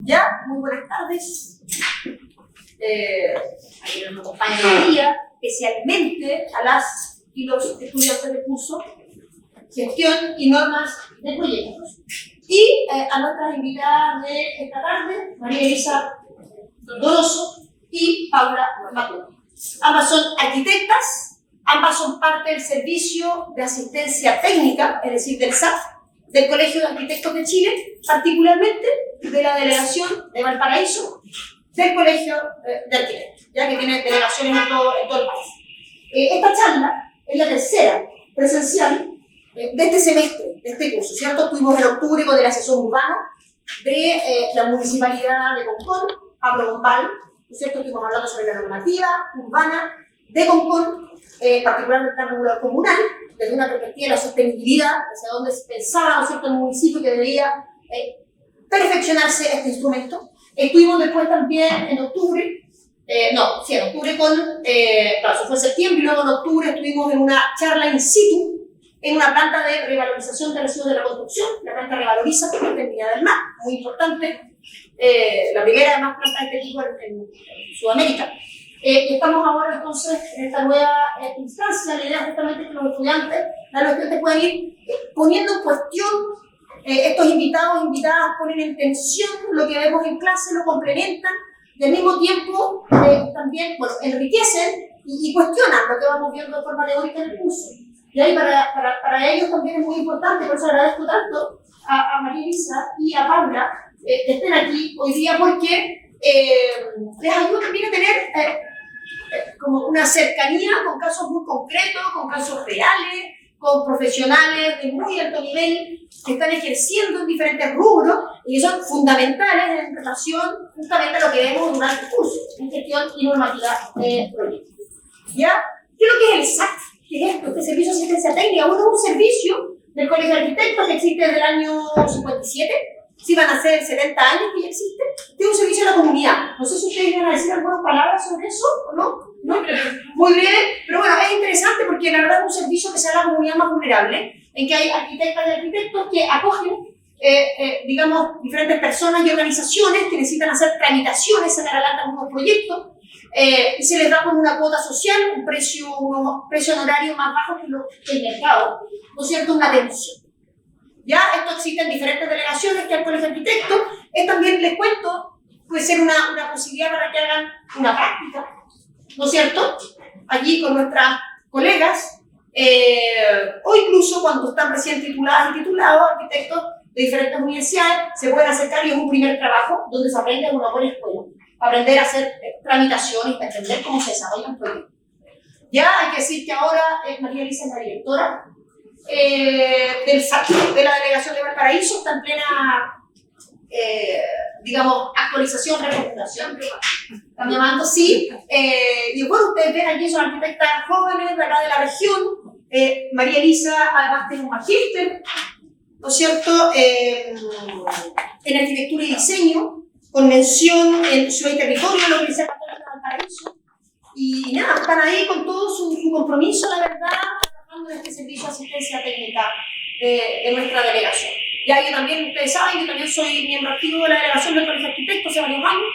Ya, muy buenas tardes. Ayer nos acompaña hoy día, especialmente a las y los estudiantes del curso Gestión y Normas de Proyectos. Y a nuestras invitadas de esta tarde, María Elisa Donoso y Paula Mateo. Ambas son arquitectas, ambas son parte del Servicio de Asistencia Técnica, es decir, del SAT, del Colegio de Arquitectos de Chile, particularmente de la delegación de Valparaíso, del Colegio de Arquitectos, ya que tiene delegaciones en todo el país. Esta charla es la tercera presencial de este semestre, de este curso, ¿cierto? Estuvimos en octubre con el asesor urbano de la Municipalidad de Concón, Pablo Bombal, ¿no es cierto? Estuvimos hablando sobre la normativa urbana de Concón, particularmente el plan regulador comunal, desde una perspectiva de la sostenibilidad, hacia donde se pensaba, ¿no es cierto?, el municipio que debía perfeccionarse este instrumento. Estuvimos después también en octubre, en octubre eso fue en septiembre, y luego en octubre estuvimos en una charla in situ, en una planta de revalorización de residuos de la construcción, la planta Revaloriza, que está en Viña del Mar, muy importante, la primera además planta de este tipo en Sudamérica. Estamos ahora entonces en esta nueva instancia. La idea justamente es que los estudiantes puedan ir poniendo en cuestión estos invitados, invitadas, ponen en tensión lo que vemos en clase, lo complementan y al mismo tiempo también enriquecen y cuestionan lo que vamos viendo de forma teórica en el curso. Y ahí para ellos también es muy importante, por eso agradezco tanto a María Elisa y a Paula que estén aquí hoy día, porque les ayuda también a tener como una cercanía con casos muy concretos, con casos reales, con profesionales de muy alto nivel que están ejerciendo en diferentes rubros y que son fundamentales en relación justamente a lo que vemos durante el curso en gestión y normativa de proyectos. ¿Ya? ¿Qué es lo que es el SAT? ¿Qué es esto? Este Servicio de Asistencia Técnica. Bueno, es un servicio del Colegio de Arquitectos que existe desde el año 57. Sí, van a ser 70 años que ya existe. Es un servicio a la comunidad. No sé si ustedes van a decir algunas palabras sobre eso o no. ¿No? Muy breve, pero bueno, es interesante porque la verdad es un servicio que se da a la comunidad más vulnerable, en que hay arquitectas y arquitectos que acogen, digamos, diferentes personas y organizaciones que necesitan hacer tramitaciones, sacar adelante algunos proyectos, y se les da con una cuota social, un precio honorario más bajo que el mercado, ¿no es cierto? Una atención. Ya, esto existe en diferentes delegaciones que hay Colegio de Arquitectos. Es también, les cuento, puede ser una posibilidad para que hagan una práctica, ¿no es cierto?, allí con nuestras colegas, o incluso cuando están recién tituladas y titulados, arquitectos de diferentes universidades, se pueden acercar y es un primer trabajo donde se aprende en una buena escuela, aprender a hacer tramitaciones, aprender cómo se desarrolla un proyecto. Ya hay que decir que ahora María Elisa es la directora del SAT, de la delegación de Valparaíso, está en plena digamos, actualización, reformulación, están llamando, sí. Y bueno, ustedes ven aquí son arquitectas jóvenes de acá de la región. María Elisa además tiene un magíster, ¿no es cierto?, en arquitectura y diseño, con mención en Ciudad y Territorio de la Universidad Católica de Valparaíso. Y nada, están ahí con todo su compromiso, la verdad, trabajando en este servicio de asistencia técnica de nuestra delegación. Ya yo también, ustedes saben, yo también soy miembro activo de la delegación del Colegio de Arquitectos hace varios años,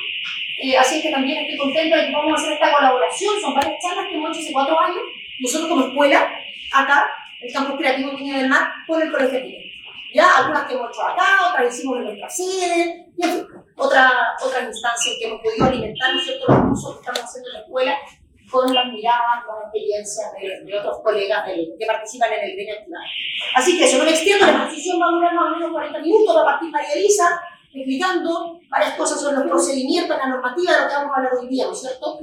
así es que también estoy contenta de que vamos a hacer esta colaboración. Son varias charlas que hemos hecho hace 4 años, nosotros como escuela, acá, el Campus Creativo en Viña del Mar, con el Colegio de Arquitectos. Ya, algunas que hemos hecho acá, otras hicimos en nuestra sede, y en fin, otras instancias que hemos podido alimentar, ¿no es cierto?, los cursos que estamos haciendo en la escuela, con las miradas, con las experiencias de otros colegas que participan en el gremio actividad. Así que eso, no me extiendo, la exposición va a durar más o menos 40 minutos, va a partir María Elisa explicando varias cosas sobre los procedimientos, la normativa, de lo que vamos a hablar hoy día, ¿no es cierto?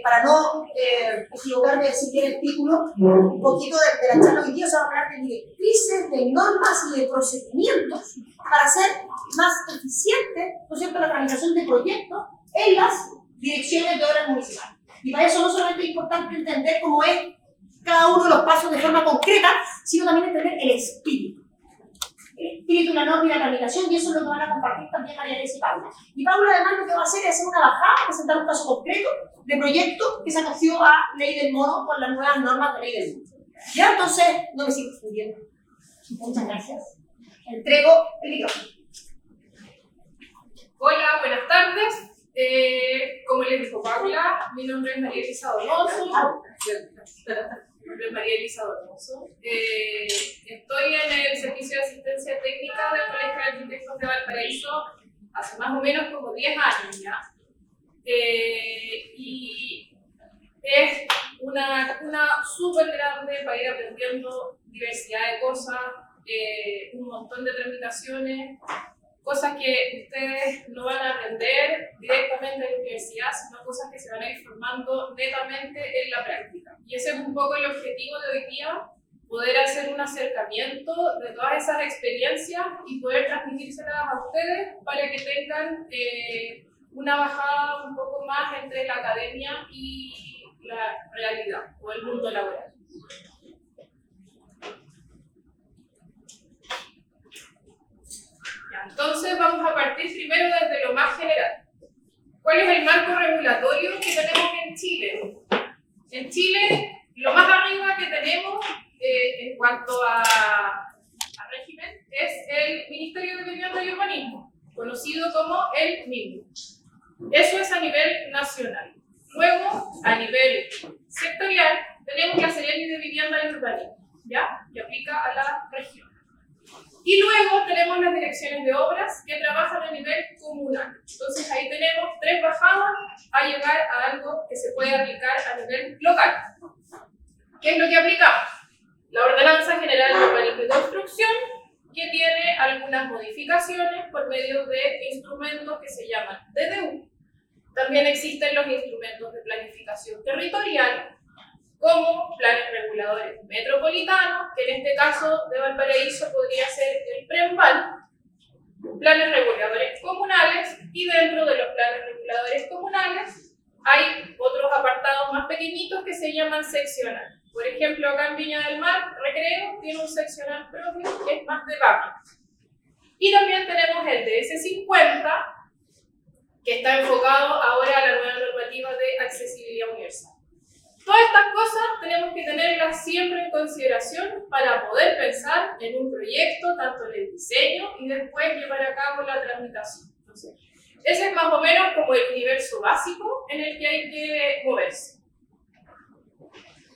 Para no equivocarme de decir bien el título, un poquito de la charla hoy día, o sea, vamos a hablar de directrices, de normas y de procedimientos para hacer más eficiente, ¿no es cierto?, la tramitación de proyectos en las direcciones de obras municipales. Y para eso no solamente es importante entender cómo es cada uno de los pasos de forma concreta, sino también entender el espíritu. El espíritu, la norma y la tramitación, y eso es lo que van a compartir también María Elisa y Paula. Y Paula además lo que va a hacer es hacer una bajada, presentar un caso concreto de proyecto que se acogió a Ley del Mono con las nuevas normas de Ley del Mono. Ya, entonces, no me sigo extendiendo. Muchas gracias. Entrego el micrófono. Hola, mi nombre es María Elisa Donoso. Estoy en el Servicio de Asistencia Técnica del Colegio de Arquitectos de Valparaíso hace más o menos como 10 años ya. Y es una súper grande para ir aprendiendo diversidad de cosas, un montón de tramitaciones, cosas que ustedes no van a aprender directamente en la universidad, sino cosas que se van a ir formando netamente en la práctica. Y ese es un poco el objetivo de hoy día, poder hacer un acercamiento de todas esas experiencias y poder transmitírselas a ustedes para que tengan una bajada un poco más entre la academia y la realidad o el mundo laboral. Entonces vamos a partir primero desde lo más general. ¿Cuál es el marco regulatorio que tenemos en Chile? En Chile, lo más arriba que tenemos en cuanto a régimen es el Ministerio de Vivienda y Urbanismo, conocido como el MIUR. Eso es a nivel nacional. Luego, a nivel sectorial, tenemos la Seremi de Vivienda y Urbanismo, ¿ya? Que aplica a la región. Y luego tenemos las direcciones de obras que trabajan a nivel comunal. Entonces ahí tenemos 3 bajadas a llegar a algo que se puede aplicar a nivel local. ¿Qué es lo que aplicamos? La Ordenanza General de Urbanismo y Construcción, que tiene algunas modificaciones por medio de instrumentos que se llaman DDU. También existen los instrumentos de planificación territorial, como planes reguladores metropolitanos, que en este caso de Valparaíso podría ser el PREMVAL, planes reguladores comunales, y dentro de los planes reguladores comunales hay otros apartados más pequeñitos que se llaman seccional. Por ejemplo, acá en Viña del Mar, Recreo tiene un seccional propio que es más de barrio. Y también tenemos el DS50, que está enfocado ahora a la nueva normativa de accesibilidad universal. Todas estas cosas tenemos que tenerlas siempre en consideración para poder pensar en un proyecto, tanto en el diseño y después llevar a cabo la tramitación. Entonces, ese es más o menos como el universo básico en el que hay que moverse.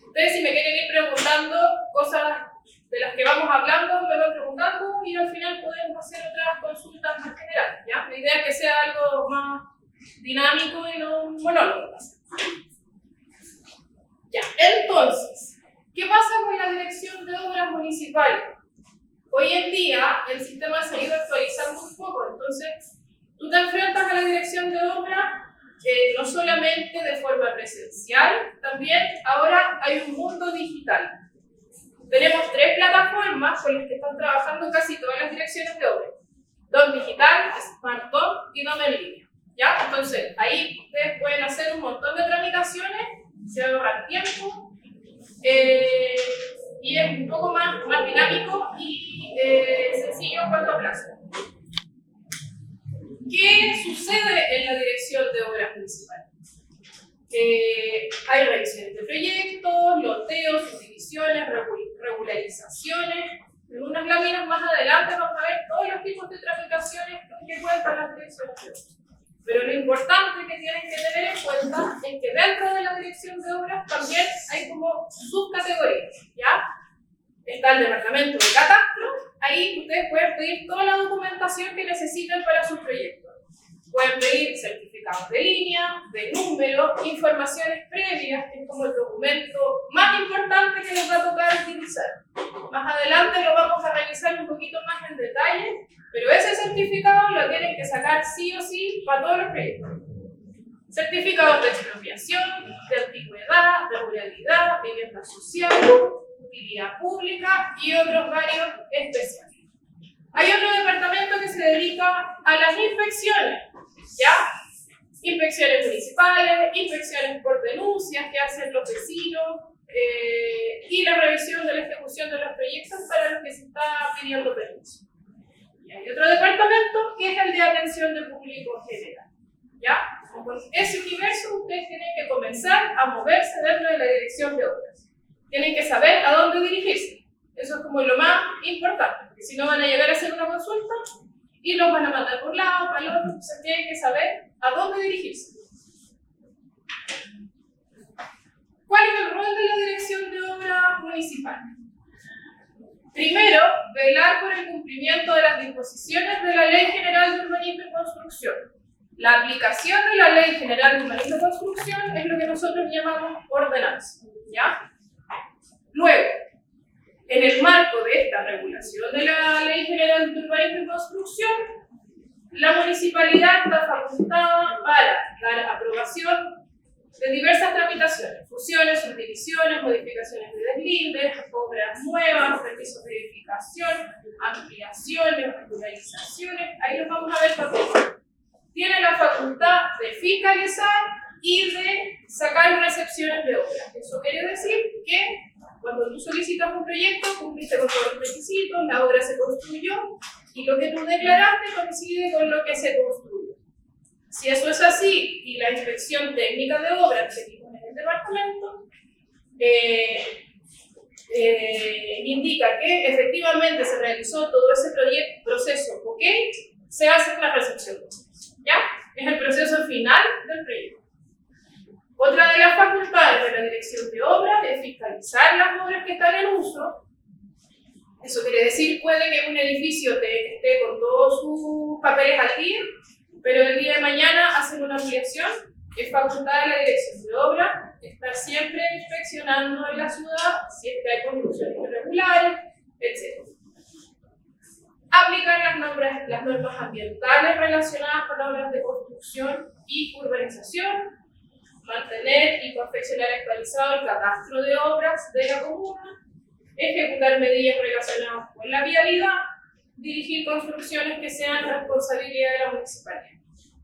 Ustedes, si me quieren ir preguntando cosas de las que vamos hablando, me van preguntando y al final podemos hacer otras consultas más generales, ¿ya? La idea es que sea algo más dinámico y no un monólogo. Ya, entonces, ¿qué pasa con la dirección de obras municipales? Hoy en día el sistema se ha ido actualizando un poco, entonces tú te enfrentas a la dirección de obras no solamente de forma presencial, también ahora hay un mundo digital. Tenemos 3 plataformas con las que están trabajando casi todas las direcciones de obras. DOM digital, SmartDOM y DOM en línea. ¿Ya? Entonces, ahí ustedes pueden hacer un montón de tramitaciones, se ahorran tiempo y es un poco más dinámico y sencillo en cuanto a plazo. ¿Qué sucede en la dirección de obras municipales? Hay revisiones de proyectos, loteos, subdivisiones, regularizaciones. En unas láminas más adelante vamos a ver todos los tipos de tramitaciones que cuentan las direcciones de obras. Pero lo importante que tienen que tener en cuenta es que dentro de la dirección de obras también hay como subcategorías, ¿ya? Está el departamento de catastro, ahí ustedes pueden pedir toda la documentación que necesiten para sus proyectos. Pueden pedir certificados de línea, de número, informaciones previas, que es como el documento más importante que les va a tocar utilizar. Más adelante lo vamos a revisar un poquito más en detalle, pero ese certificado lo tienen que sacar sí o sí para todos los proyectos. Certificados de expropiación, de antigüedad, de ruralidad, vivienda social, utilidad pública y otros varios especiales. Hay otro departamento que se dedica a las inspecciones, ¿ya? Inspecciones municipales, inspecciones por denuncias que hacen los vecinos y la revisión de la ejecución de los proyectos para los que se está pidiendo permiso. Y hay otro departamento que es el de atención de público general, ¿ya? Con ese universo ustedes tienen que comenzar a moverse dentro de la dirección de obras. Tienen que saber a dónde dirigirse. Eso es como lo más importante, porque si no van a llegar a hacer una consulta y los van a mandar por un lado, para el otro, entonces tienen que saber a dónde dirigirse. ¿Cuál es el rol de la Dirección de Obras Municipal? Primero, velar por el cumplimiento de las disposiciones de la Ley General de Urbanismo y Construcción. La aplicación de la Ley General de Urbanismo y Construcción es lo que nosotros llamamos ordenanza, ¿ya? Luego, en el marco de esta regulación de la Ley General de Urbanismo y Construcción, la municipalidad está facultada para dar aprobación de diversas tramitaciones: fusiones, subdivisiones, modificaciones de deslindes, obras nuevas, permisos de edificación, ampliaciones, regularizaciones. Ahí los vamos a ver también. Tiene la facultad de fiscalizar y de sacar recepciones de obras. Eso quiere decir que cuando tú solicitas un proyecto, cumpliste con todos los requisitos, la obra se construyó y lo que tú declaraste coincide con lo que se construyó. Si eso es así y la inspección técnica de obras que hicimos en el departamento indica que efectivamente se realizó todo ese proceso, ¿ok? Se hace la recepción. ¿Ya? Es el proceso final del proyecto. Otra de las facultades de la Dirección de Obras es fiscalizar las obras que están en uso. Eso quiere decir, puede que un edificio esté con todos sus papeles al día, pero el día de mañana hacen una ampliación. Es facultad de la Dirección de Obras estar siempre inspeccionando en la ciudad si es que hay construcciones irregulares, etc. Aplicar las normas ambientales relacionadas con obras de construcción y urbanización, mantener y perfeccionar actualizado el catastro de obras de la comuna, ejecutar medidas relacionadas con la vialidad, dirigir construcciones que sean responsabilidad de la municipalidad.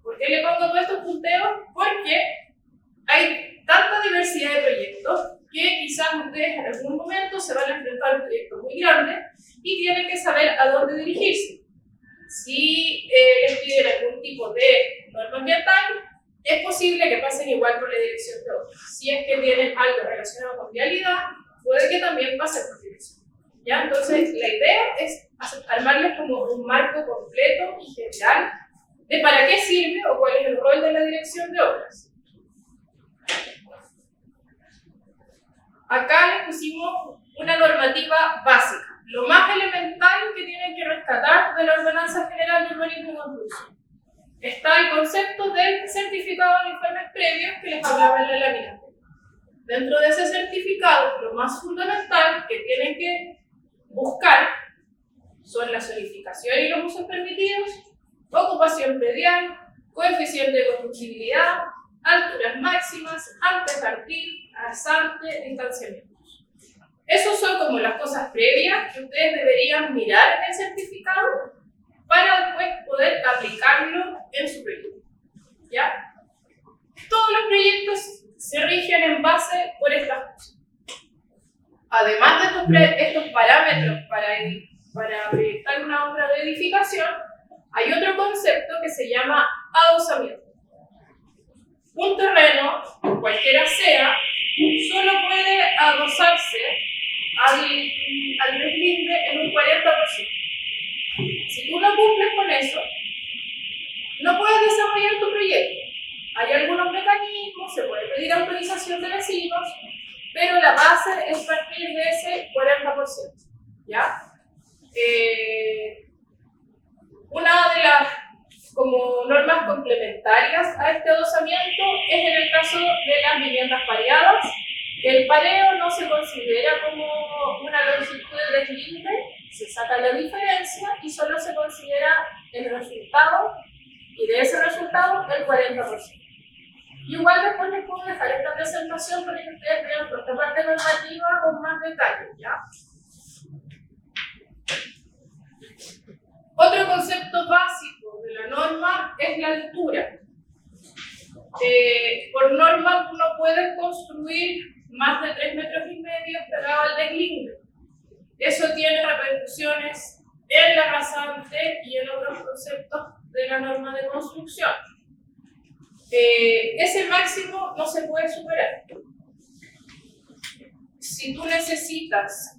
¿Por qué le pongo todos estos punteos? Porque hay tanta diversidad de proyectos que quizás ustedes en algún momento se van a enfrentar a un proyecto muy grande y tienen que saber a dónde dirigirse. Si les piden algún tipo de norma ambiental, es posible que pasen igual por la Dirección de Obras. Si es que tienen algo relacionado con vialidad, puede que también pasen por dirección. ¿Ya? Entonces, la idea es armarles como un marco completo y general de para qué sirve o cuál es el rol de la Dirección de Obras. Acá les pusimos una normativa básica, lo más elemental que tienen que rescatar de la Ordenanza General de Urbanismo y Construcción. Está el concepto del certificado de informes previos que les hablaba en la lámina. Dentro de ese certificado, lo más fundamental que tienen que buscar son la zonificación y los usos permitidos, ocupación predial, coeficiente de constructibilidad, alturas máximas, antejardín, rasante, distanciamientos. Esos son como las cosas previas que ustedes deberían mirar en el certificado para después poder aplicarlo en su proyecto. ¿Ya? Todos los proyectos se rigen en base por estas cosas. Además de estos parámetros para proyectar una obra de edificación, hay otro concepto que se llama adosamiento. Un terreno, cualquiera sea, solo puede adosarse al deslinde en un 40%. Si tú no cumples con eso, no puedes desarrollar tu proyecto. Hay algunos mecanismos, se puede pedir autorización de vecinos, pero la base es partir de ese 40%. ¿Ya? Una de las como normas complementarias a este adosamiento es en el caso de las viviendas pareadas. El pareo no se considera como una longitud de deslinde, se saca la diferencia y solo se considera el resultado, y de ese resultado el 40%. Igual después les puedo dejar esta presentación para que ustedes vean por esta parte normativa con más detalles, ¿ya? Otro concepto básico de la norma es la altura. Por norma, tú no puedes construir más de 3,5 metros pegado al deslinde. Eso tiene repercusiones en la rasante y en otros conceptos de la norma de construcción. Ese máximo no se puede superar. Si tú necesitas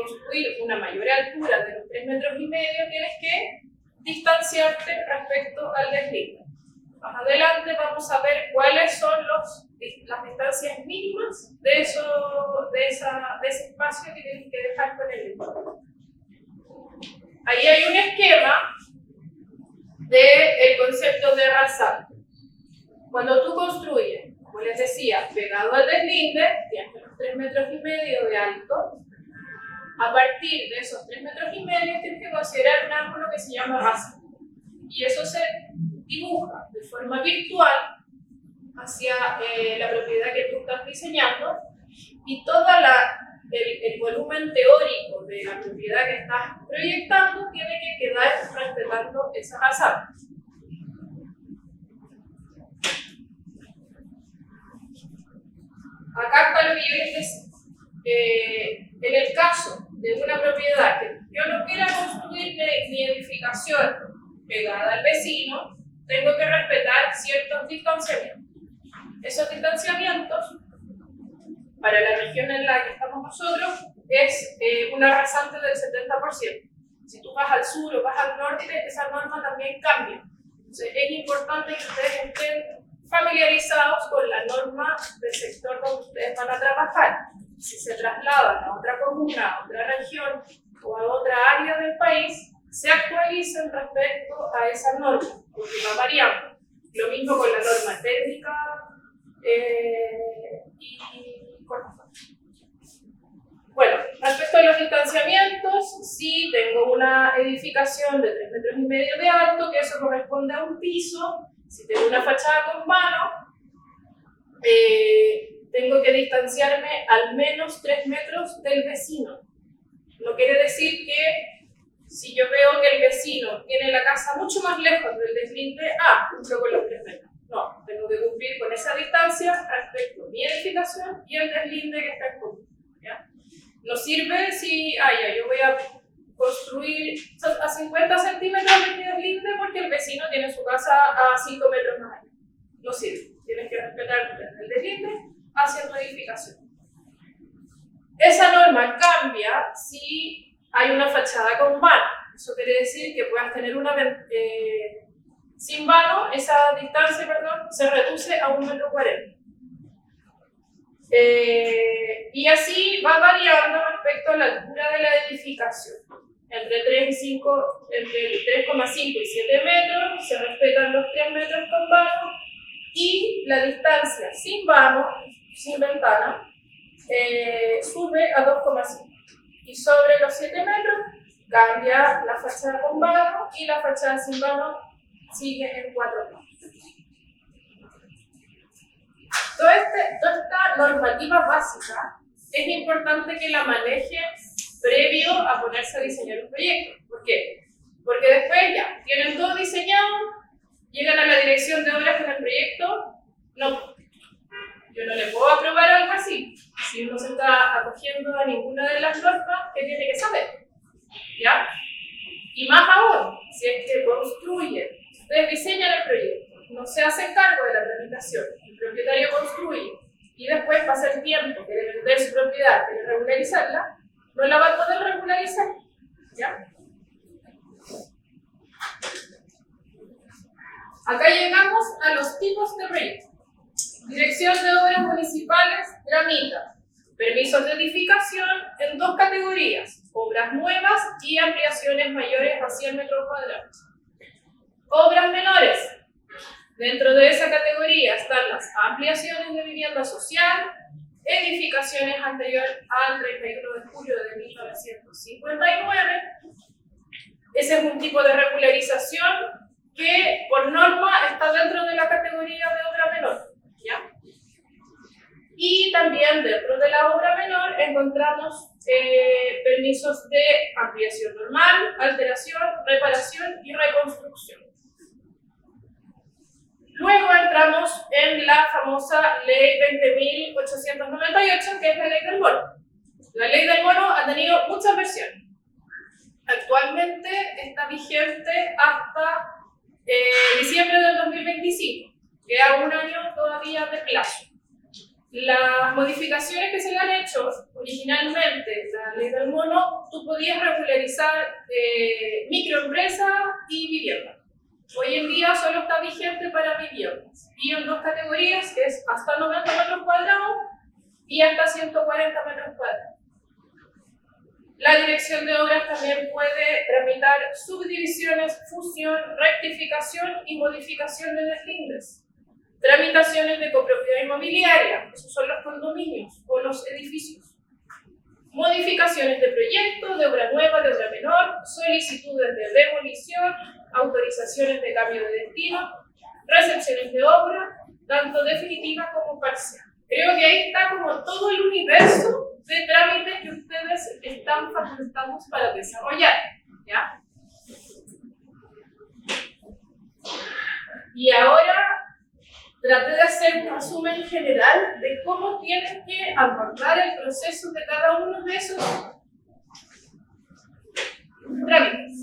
construir una mayor altura de los 3,5 metros, tienes que distanciarte respecto al deslinde. Más adelante adelante vamos a ver cuáles son las distancias mínimas de ese espacio que tienen que dejar con el entorno. Ahí hay un esquema del concepto de rasante. Cuando tú construyes, como les decía, pegado al deslinde, tienes unos 3,5 metros de alto. A partir de esos 3,5 metros tienes que considerar un ángulo que se llama rasante. Y eso se dibuja de forma virtual hacia la propiedad que tú estás diseñando, y todo el volumen teórico de la propiedad que estás proyectando tiene que quedar respetando esa rasante. Acá está lo que yo les decía. En el caso de una propiedad que yo no quiera construir mi edificación pegada al vecino, tengo que respetar ciertos distanciamientos. Esos distanciamientos, para la región en la que estamos nosotros, es una rasante del 70%. Si tú vas al sur o vas al norte, esa norma también cambia. Entonces, es importante que ustedes estén familiarizados con la norma del sector donde ustedes van a trabajar. Si se trasladan a otra comuna, a otra región o a otra área del país, se actualicen respecto a esa norma, porque va variando. Lo mismo con la norma técnica y bueno, respecto a los distanciamientos, sí tengo una edificación de 3,5 metros de alto, que eso corresponde a un piso. Si tengo una fachada con vano, tengo que distanciarme al menos 3 metros del vecino. No quiere decir que si yo veo que el vecino tiene la casa mucho más lejos del deslinde, cumplo con los 3 metros. No, tengo que cumplir con esa distancia respecto a mi edificación y el deslinde que está en común. ¿Ya? No sirve si yo voy a construir a 50 centímetros de mi deslinde porque el vecino tiene su casa a 5 metros más allá. No sirve. Tienes que respetar el deslinde hacia tu edificación. Esa norma cambia si hay una fachada con vano. Eso quiere decir que puedas tener sin vano, esa distancia, se reduce a 1,40 metros. Y así va variando respecto a la altura de la edificación. Entre 3,5 y 7 metros se respetan los 3 metros con vano, y la distancia sin vano, sin ventana, sube a 2,5. Y sobre los 7 metros cambia la fachada con vano y la fachada sin vano sigue en 4 metros. Toda esta normativa básica es importante que la manejen previo a ponerse a diseñar un proyecto. ¿Por qué? Porque después ya tienen todo diseñado, llegan a la dirección de obras con el proyecto. No, yo no le puedo aprobar algo así si uno se está acogiendo a ninguna de las normas que tiene que saber. ¿Ya? Y más aún, si es que construyen, ustedes diseñan el proyecto, no se hacen cargo de la tramitación, el propietario construye y después pasa el tiempo, quiere vender su propiedad, quiere regularizarla, no la va a poder regularizar. ¿Ya? Acá llegamos a los tipos de proyectos. Dirección de Obras Municipales tramita permisos de edificación en 2 categorías: obras nuevas y ampliaciones mayores a 100 metros cuadrados. Obras menores. Dentro de esa categoría están las ampliaciones de vivienda social, edificaciones anteriores al 31 de julio de 1959. Ese es un tipo de regularización que por norma está dentro de la categoría de obra menor. ¿Ya? Y también dentro de la obra menor encontramos permisos de ampliación normal, alteración, reparación y reconstrucción. Luego entramos en la famosa Ley 20.898, que es la Ley del Bono. La Ley del Bono ha tenido muchas versiones. Actualmente está vigente hasta diciembre del 2025. Queda un año todavía de plazo. Las modificaciones que se le han hecho originalmente, la Ley del Bono, tú podías regularizar microempresas y viviendas. Hoy en día solo está vigente para viviendas. y en dos categorías, que es hasta 90 metros cuadrados y hasta 140 metros cuadrados. La dirección de obras también puede tramitar subdivisiones, fusión, rectificación y modificación de deslindes. Tramitaciones de copropiedad inmobiliaria, esos son los condominios o los edificios. Modificaciones de proyecto, de obra nueva, de obra menor, solicitudes de demolición, autorizaciones de cambio de destino, recepciones de obra, tanto definitiva como parcial. Creo que ahí está como todo el universo de trámites que ustedes están facultados para desarrollar, ¿ya? Y ahora traté de hacer un resumen general de cómo tienen que abordar el proceso de cada uno de esos trámites.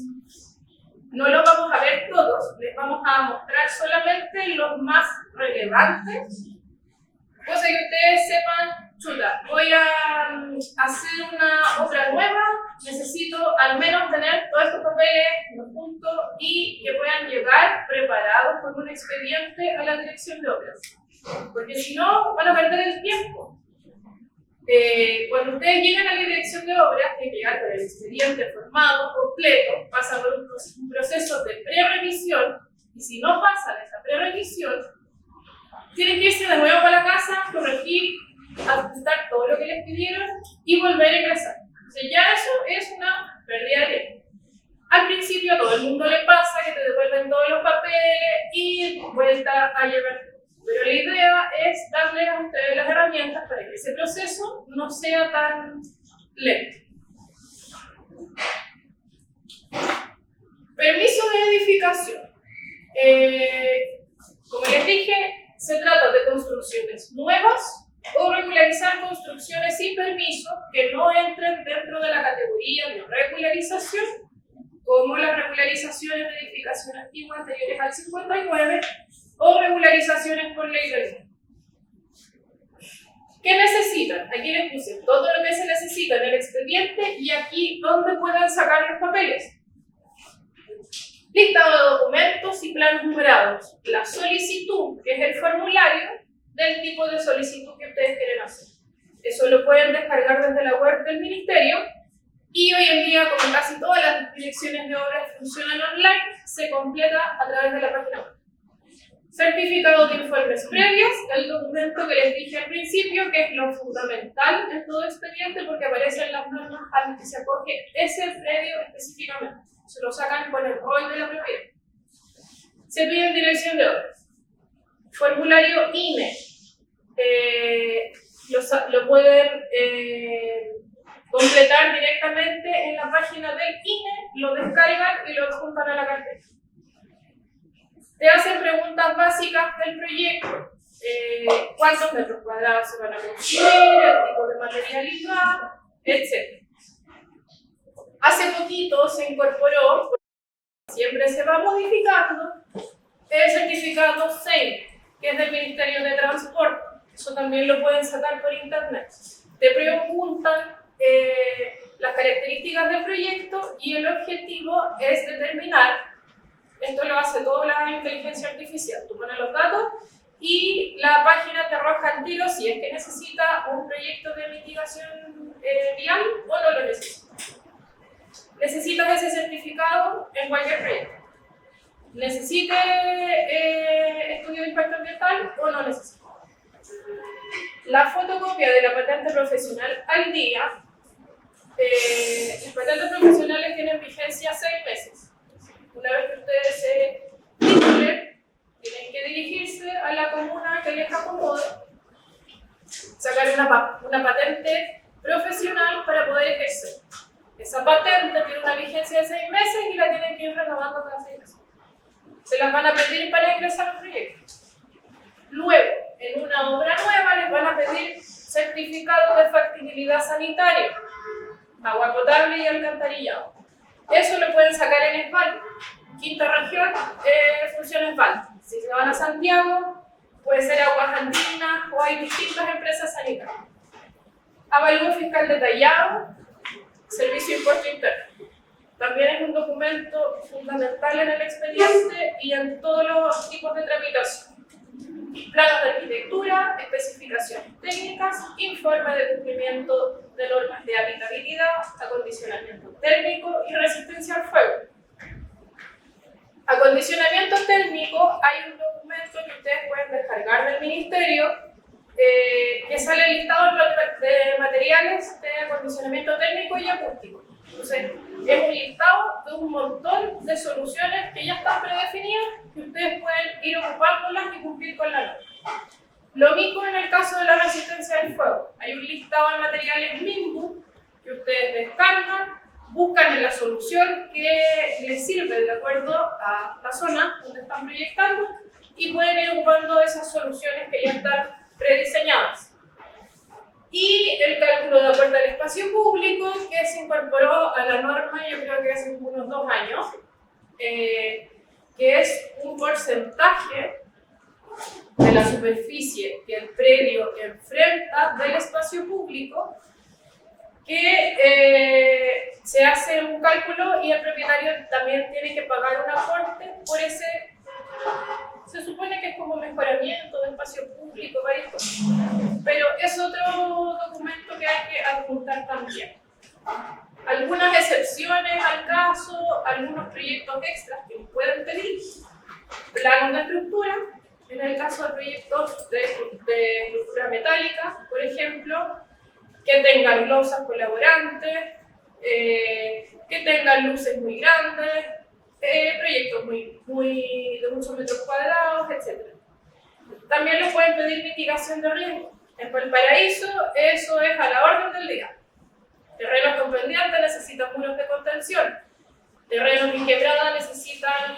No lo vamos a ver todos, les vamos a mostrar solamente los más relevantes, cosa que ustedes sepan, chuta, voy a hacer una obra nueva, necesito al menos tener todos estos papeles juntos y que puedan llegar preparados con un expediente a la dirección de obras, porque si no van a perder el tiempo. Cuando ustedes llegan a la dirección de obras, tienen que llegar con el expediente formado, completo, pasan por un proceso de pre-revisión, y si no pasan esa pre-revisión, tienen que irse de nuevo para la casa, corregir, adjuntar todo lo que les pidieron y volver a ingresar. O sea, ya eso es una pérdida de tiempo. Al principio a todo el mundo le pasa que te devuelven todos los papeles y vuelta a llevar. Pero la idea es darles a ustedes las herramientas para que ese proceso no sea tan lento. Permiso de edificación. Como les dije, se trata de construcciones nuevas o regularizar construcciones sin permiso que no entren dentro de la categoría de regularización, como las regularizaciones de edificación antigua anteriores al 59 o regularizaciones por ley del mundo. ¿Qué necesitan? Aquí les puse todo lo que se necesita en el expediente y aquí donde pueden sacar los papeles. Listado de documentos y planos numerados. La solicitud, que es el formulario del tipo de solicitud que ustedes quieren hacer. Eso lo pueden descargar desde la web del ministerio y hoy en día, como casi todas las direcciones de obras funcionan online, se completa a través de la página web. Certificado de informes previos, el documento que les dije al principio, que es lo fundamental en todo expediente porque aparecen las normas a las que se acoge ese previo específicamente. Se lo sacan con el rol de la propiedad. Se pide en dirección de obras. Formulario INE. Lo pueden completar directamente en la página del INE, lo descargan y lo adjuntan a la carpeta. Te hacen preguntas básicas del proyecto. ¿Cuántos metros cuadrados se van a construir? ¿El tipo de materialidad? Etc. Hace poquito se incorporó, siempre se va modificando, el certificado SEIN, que es del Ministerio de Transporte. Eso también lo pueden sacar por internet. Te preguntan las características del proyecto y el objetivo es determinar, esto lo hace toda la inteligencia artificial, tú pones los datos y la página te arroja al tiro si es que necesita un proyecto de mitigación vial o no lo necesita. Necesitas ese certificado en cualquier proyecto. ¿Necesite estudio de impacto ambiental o no necesita? La fotocopia de la patente profesional al día. Las patentes profesionales tienen vigencia 6 meses. Una vez que ustedes se titulen, tienen que dirigirse a la comuna que les acomode, sacar una patente profesional para poder ejercer. Esa patente tiene una vigencia de 6 meses y la tienen que ir renovando cada 6 meses. Se las van a pedir para ingresar al proyecto. Luego, en una obra nueva les van a pedir certificado de factibilidad sanitaria, agua potable y alcantarillado. Eso lo pueden sacar en ESVAL. Quinta región, funciona ESVAL. Si se van a Santiago, puede ser Aguas Andinas o hay distintas empresas sanitarias. Avalúo fiscal detallado, servicio de impuesto interno. También es un documento fundamental en el expediente y en todos los tipos de tramitación. indicaciones técnicas, informe de cumplimiento de normas de habitabilidad, acondicionamiento térmico y resistencia al fuego. Acondicionamiento térmico, hay un documento que ustedes pueden descargar del ministerio que sale listado de materiales de acondicionamiento térmico y acústico. Entonces, es un listado de un montón de soluciones que ya están predefinidas que ustedes pueden ir ocupándolas y cumplir con la norma. Lo mismo en el caso de la resistencia al fuego. Hay un listado de materiales MIMBU que ustedes descargan, buscan en la solución que les sirve de acuerdo a la zona donde están proyectando y pueden ir ocupando esas soluciones que ya están prediseñadas. Y el cálculo de acuerdo al espacio público que se incorporó a la norma, yo creo que hace unos 2 años, que es un porcentaje de la superficie que el predio enfrenta del espacio público, que se hace un cálculo y el propietario también tiene que pagar un aporte por ese, se supone que es como mejoramiento del espacio público, varias cosas, pero es otro documento que hay que adjuntar también. Algunas excepciones al caso, algunos proyectos extras que pueden pedir, planos de estructura, en el caso de proyectos de estructura metálica, por ejemplo, que tengan losas colaborantes, que tengan luces muy grandes, proyectos de muchos metros cuadrados, etc. También les pueden pedir mitigación de riesgo. En Valparaíso eso es a la orden del día. Terrenos con pendientes necesitan muros de contención. Terrenos en quebrada necesitan,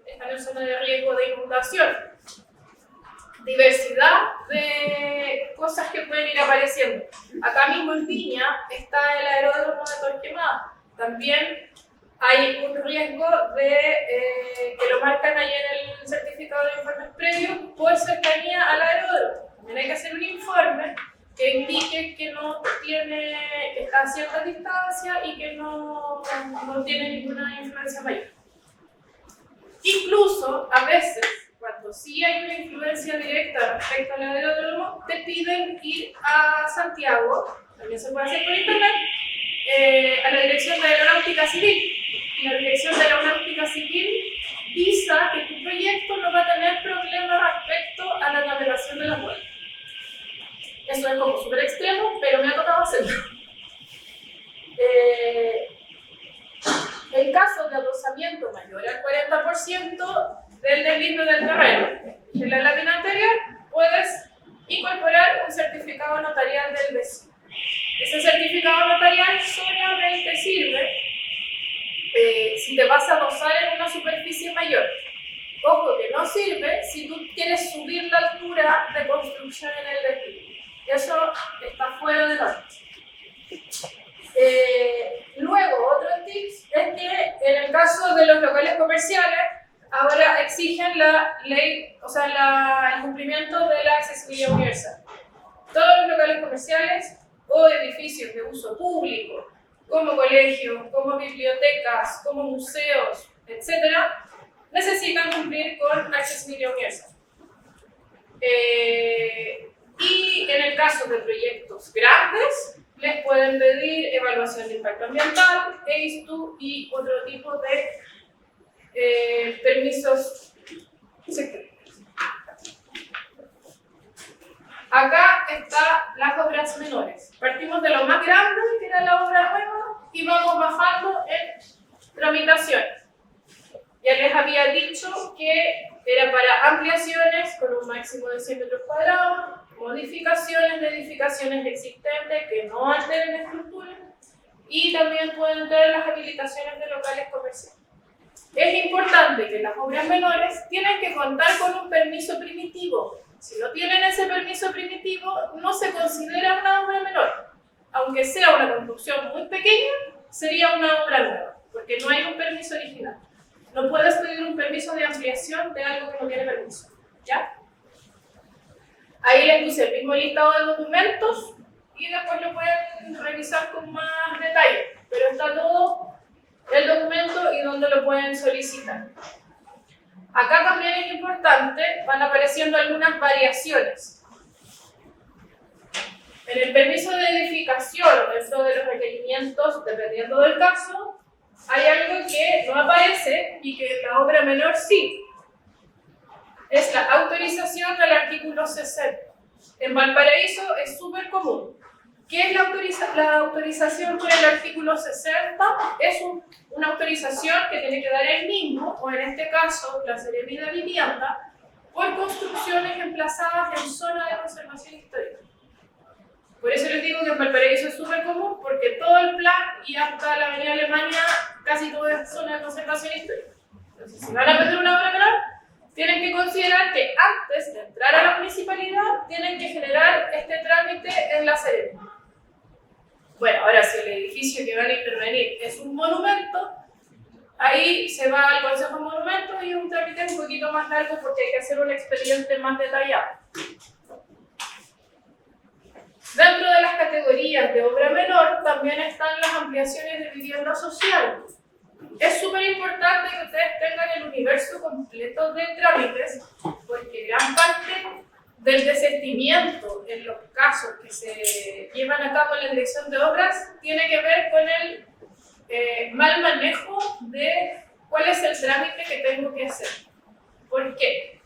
están en zona de riesgo de inundación. Diversidad de cosas que pueden ir apareciendo. Acá mismo en Viña está el aeródromo de Torquemada. También hay un riesgo de que lo marcan ahí en el certificado de informes previos por cercanía al aeródromo. También hay que hacer un informe que indique que no tiene, que está a cierta distancia y que no tiene ninguna influencia mayor. Incluso a veces, cuando sí hay una influencia directa respecto al aeródromo, te piden ir a Santiago, también se puede hacer por internet, a la Dirección de Aeronáutica Civil. Y la Dirección de Aeronáutica Civil visa que tu proyecto no va a tener problemas respecto a la navegación de la web. Eso es como súper extremo, pero me ha tocado hacerlo. En caso de adosamiento mayor al 40% del deslinde del terreno en la lámina anterior, puedes incorporar un certificado notarial del vecino. Ese certificado notarial solamente sirve si te vas a adosar en una superficie mayor. Ojo, que no sirve si tú quieres subir la altura de construcción en el deslinde. Eso está fuera de norma. Luego, otro tip es que en el caso de los locales comerciales, ahora exigen la ley, o sea, el cumplimiento de la accesibilidad universal. Todos los locales comerciales o edificios de uso público, como colegios, como bibliotecas, como museos, etc., necesitan cumplir con accesibilidad universal. Y en el caso de proyectos grandes, les pueden pedir evaluación de impacto ambiental, EIS2 y otro tipo de permisos sectoriales. Acá están las obras menores. Partimos de lo más grande, que era la obra nueva, y vamos bajando en tramitaciones. Ya les había dicho que era para ampliaciones con un máximo de 100 metros cuadrados, modificaciones de edificaciones existentes que no alteren estructuras, y también pueden entrar las habilitaciones de locales comerciales. Es importante que las obras menores tienen que contar con un permiso primitivo. Si no tienen ese permiso primitivo, no se considera una obra menor. Aunque sea una construcción muy pequeña, sería una obra nueva, porque no hay un permiso original. No puedes pedir un permiso de ampliación de algo que no tiene permiso, ¿ya? Ahí les puse el mismo listado de documentos y después lo pueden revisar con más detalle, pero está todo el documento y dónde lo pueden solicitar. Acá también es importante, van apareciendo algunas variaciones. En el permiso de edificación, dentro de los requerimientos, dependiendo del caso, hay algo que no aparece y que en la obra menor sí. Es la autorización del artículo 60. En Valparaíso es súper común. ¿Qué es la autorización por el artículo 60? Es una autorización que tiene que dar el mismo, o en este caso la Seremi de Vivienda, por construcciones emplazadas en zona de conservación histórica. Por eso les digo que en Valparaíso es súper común, porque todo el plan y hasta la Avenida Alemania casi todo es zona de conservación histórica. Entonces, si van a meter una obra menor, tienen que considerar que antes de entrar a la municipalidad tienen que generar este trámite en la Seremi. Bueno, ahora si el edificio que van a intervenir es un monumento, ahí se va al Consejo de Monumentos y es un trámite un poquito más largo porque hay que hacer un expediente más detallado. Dentro de las categorías de obra menor también están las ampliaciones de vivienda social. Es súper importante que ustedes tengan el universo completo de trámites porque gran parte del desistimiento en los casos que se llevan a cabo en la dirección de obras tiene que ver con el mal manejo de cuál es el trámite que tengo que hacer. ¿Por qué?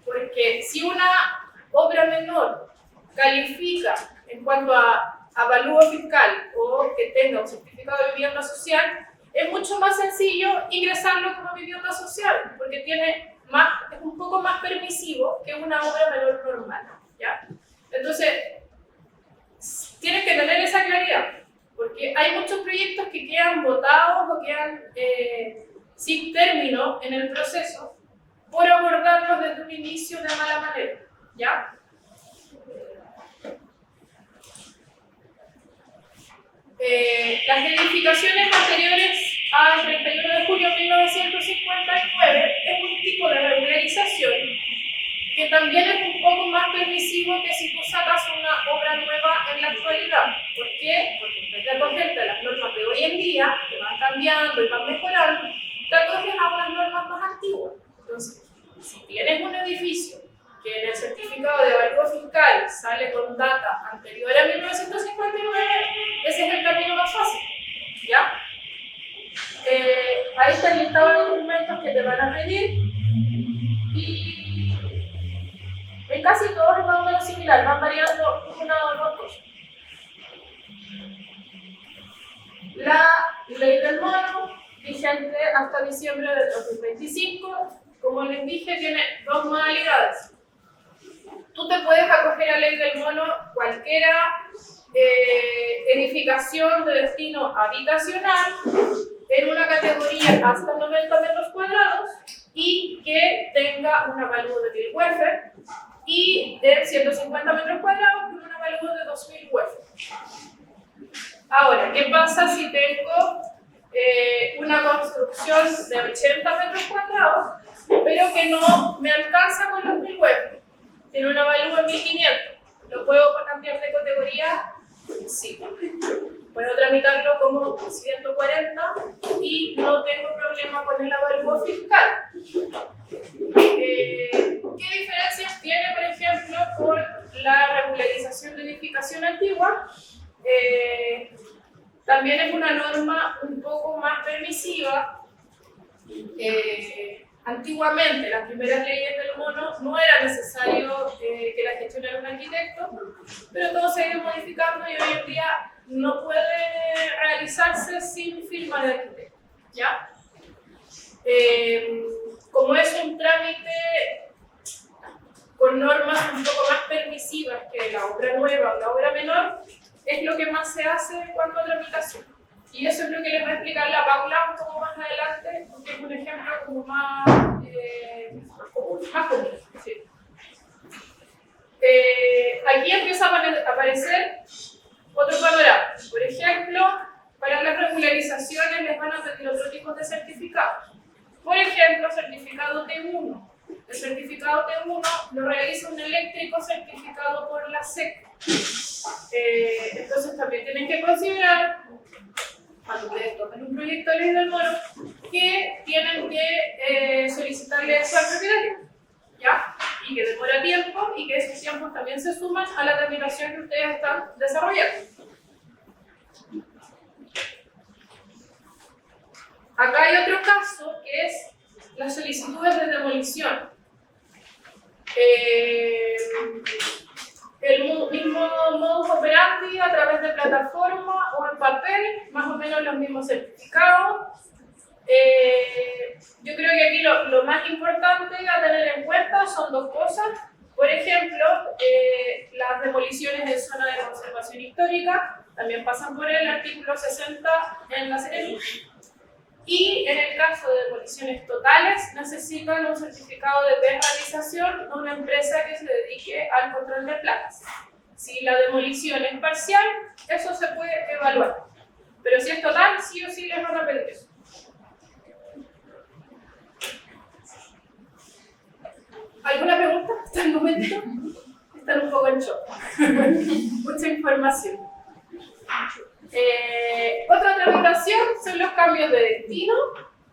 Porque si una obra menor califica en cuanto a avalúo fiscal o que tenga un certificado de vivienda social, es mucho más sencillo ingresarlo como vivienda social, porque es un poco más permisivo que una obra menor normal, ¿ya? Entonces, tienes que tener esa claridad, porque hay muchos proyectos que quedan botados o quedan sin término en el proceso por abordarlos desde un inicio de mala manera, ¿ya? Las edificaciones anteriores al 31 de julio de 1959 es un tipo de regularización que también es un poco más permisivo que si tú sacas una obra nueva en la actualidad. ¿Por qué? Porque en vez de acogerte a las normas de hoy en día, que van cambiando y van mejorando, te acoges a unas normas más antiguas. Entonces, si tienes un edificio que en el certificado de avalúo fiscal sale con data anterior a 1959, ese es el camino más fácil, ¿ya? Ahí está el listado de documentos que te van a pedir y en casi todos es más o menos similar, van variando una o dos cosas. La ley del mono, vigente hasta diciembre del 2025, como les dije, tiene dos modalidades. Tú te puedes acoger a ley del mono cualquiera edificación de destino habitacional en una categoría hasta 90 metros cuadrados y que tenga un avalúo de 1000 UF y de 150 metros cuadrados con un avalúo de 2000 UF. Ahora, ¿qué pasa si tengo una construcción de 80 metros cuadrados pero que no me alcanza con los 1000 UF? Tiene un avalúo de 1500. ¿Lo puedo cambiar de categoría? Sí. Puedo tramitarlo como 140 y no tengo problema con el avalúo fiscal. ¿Qué diferencias tiene, por ejemplo, con la regularización de edificación antigua? También es una norma un poco más permisiva. Antiguamente, las primeras leyes del mono no era necesario que la gestionara un arquitecto, pero todo se ha ido modificando y hoy en día no puede realizarse sin firma de arquitecto, ¿ya? Como es un trámite con normas un poco más permisivas que la obra nueva o la obra menor, es lo que más se hace en cuanto a tramitación. Y eso es lo que les va a explicar la Paula un poco más adelante, porque es un ejemplo como más común. Sí. Aquí empieza a aparecer otro panorama. Por ejemplo, para las regularizaciones les van a pedir otro tipo de certificados. Por ejemplo, certificado T1. El certificado T1 lo realiza un eléctrico certificado por la SEC. Entonces también tienen que considerar, cuando ustedes tomen un proyecto de ley del mono, que tienen que solicitarle eso al propietario, ¿ya? y que demora tiempo y que esos tiempos también se suman a la tramitación que ustedes están desarrollando. Acá hay otro caso que es las solicitudes de demolición. El mismo modus operandi a través de plataforma o en papel, más o menos los mismos certificados. Yo creo que aquí lo más importante a tener en cuenta son dos cosas. Por ejemplo, las demoliciones en zona de conservación histórica también pasan por el artículo 60 en la Seremi. Y en el caso de demoliciones totales, necesitan un certificado de desrealización de una empresa que se dedique al control de plagas. Si la demolición es parcial, eso se puede evaluar. Pero si es total, sí o sí les van a pedir eso. ¿Alguna pregunta hasta el momento? Están un poco en shock. Mucha información. Otra tramitación son los cambios de destino,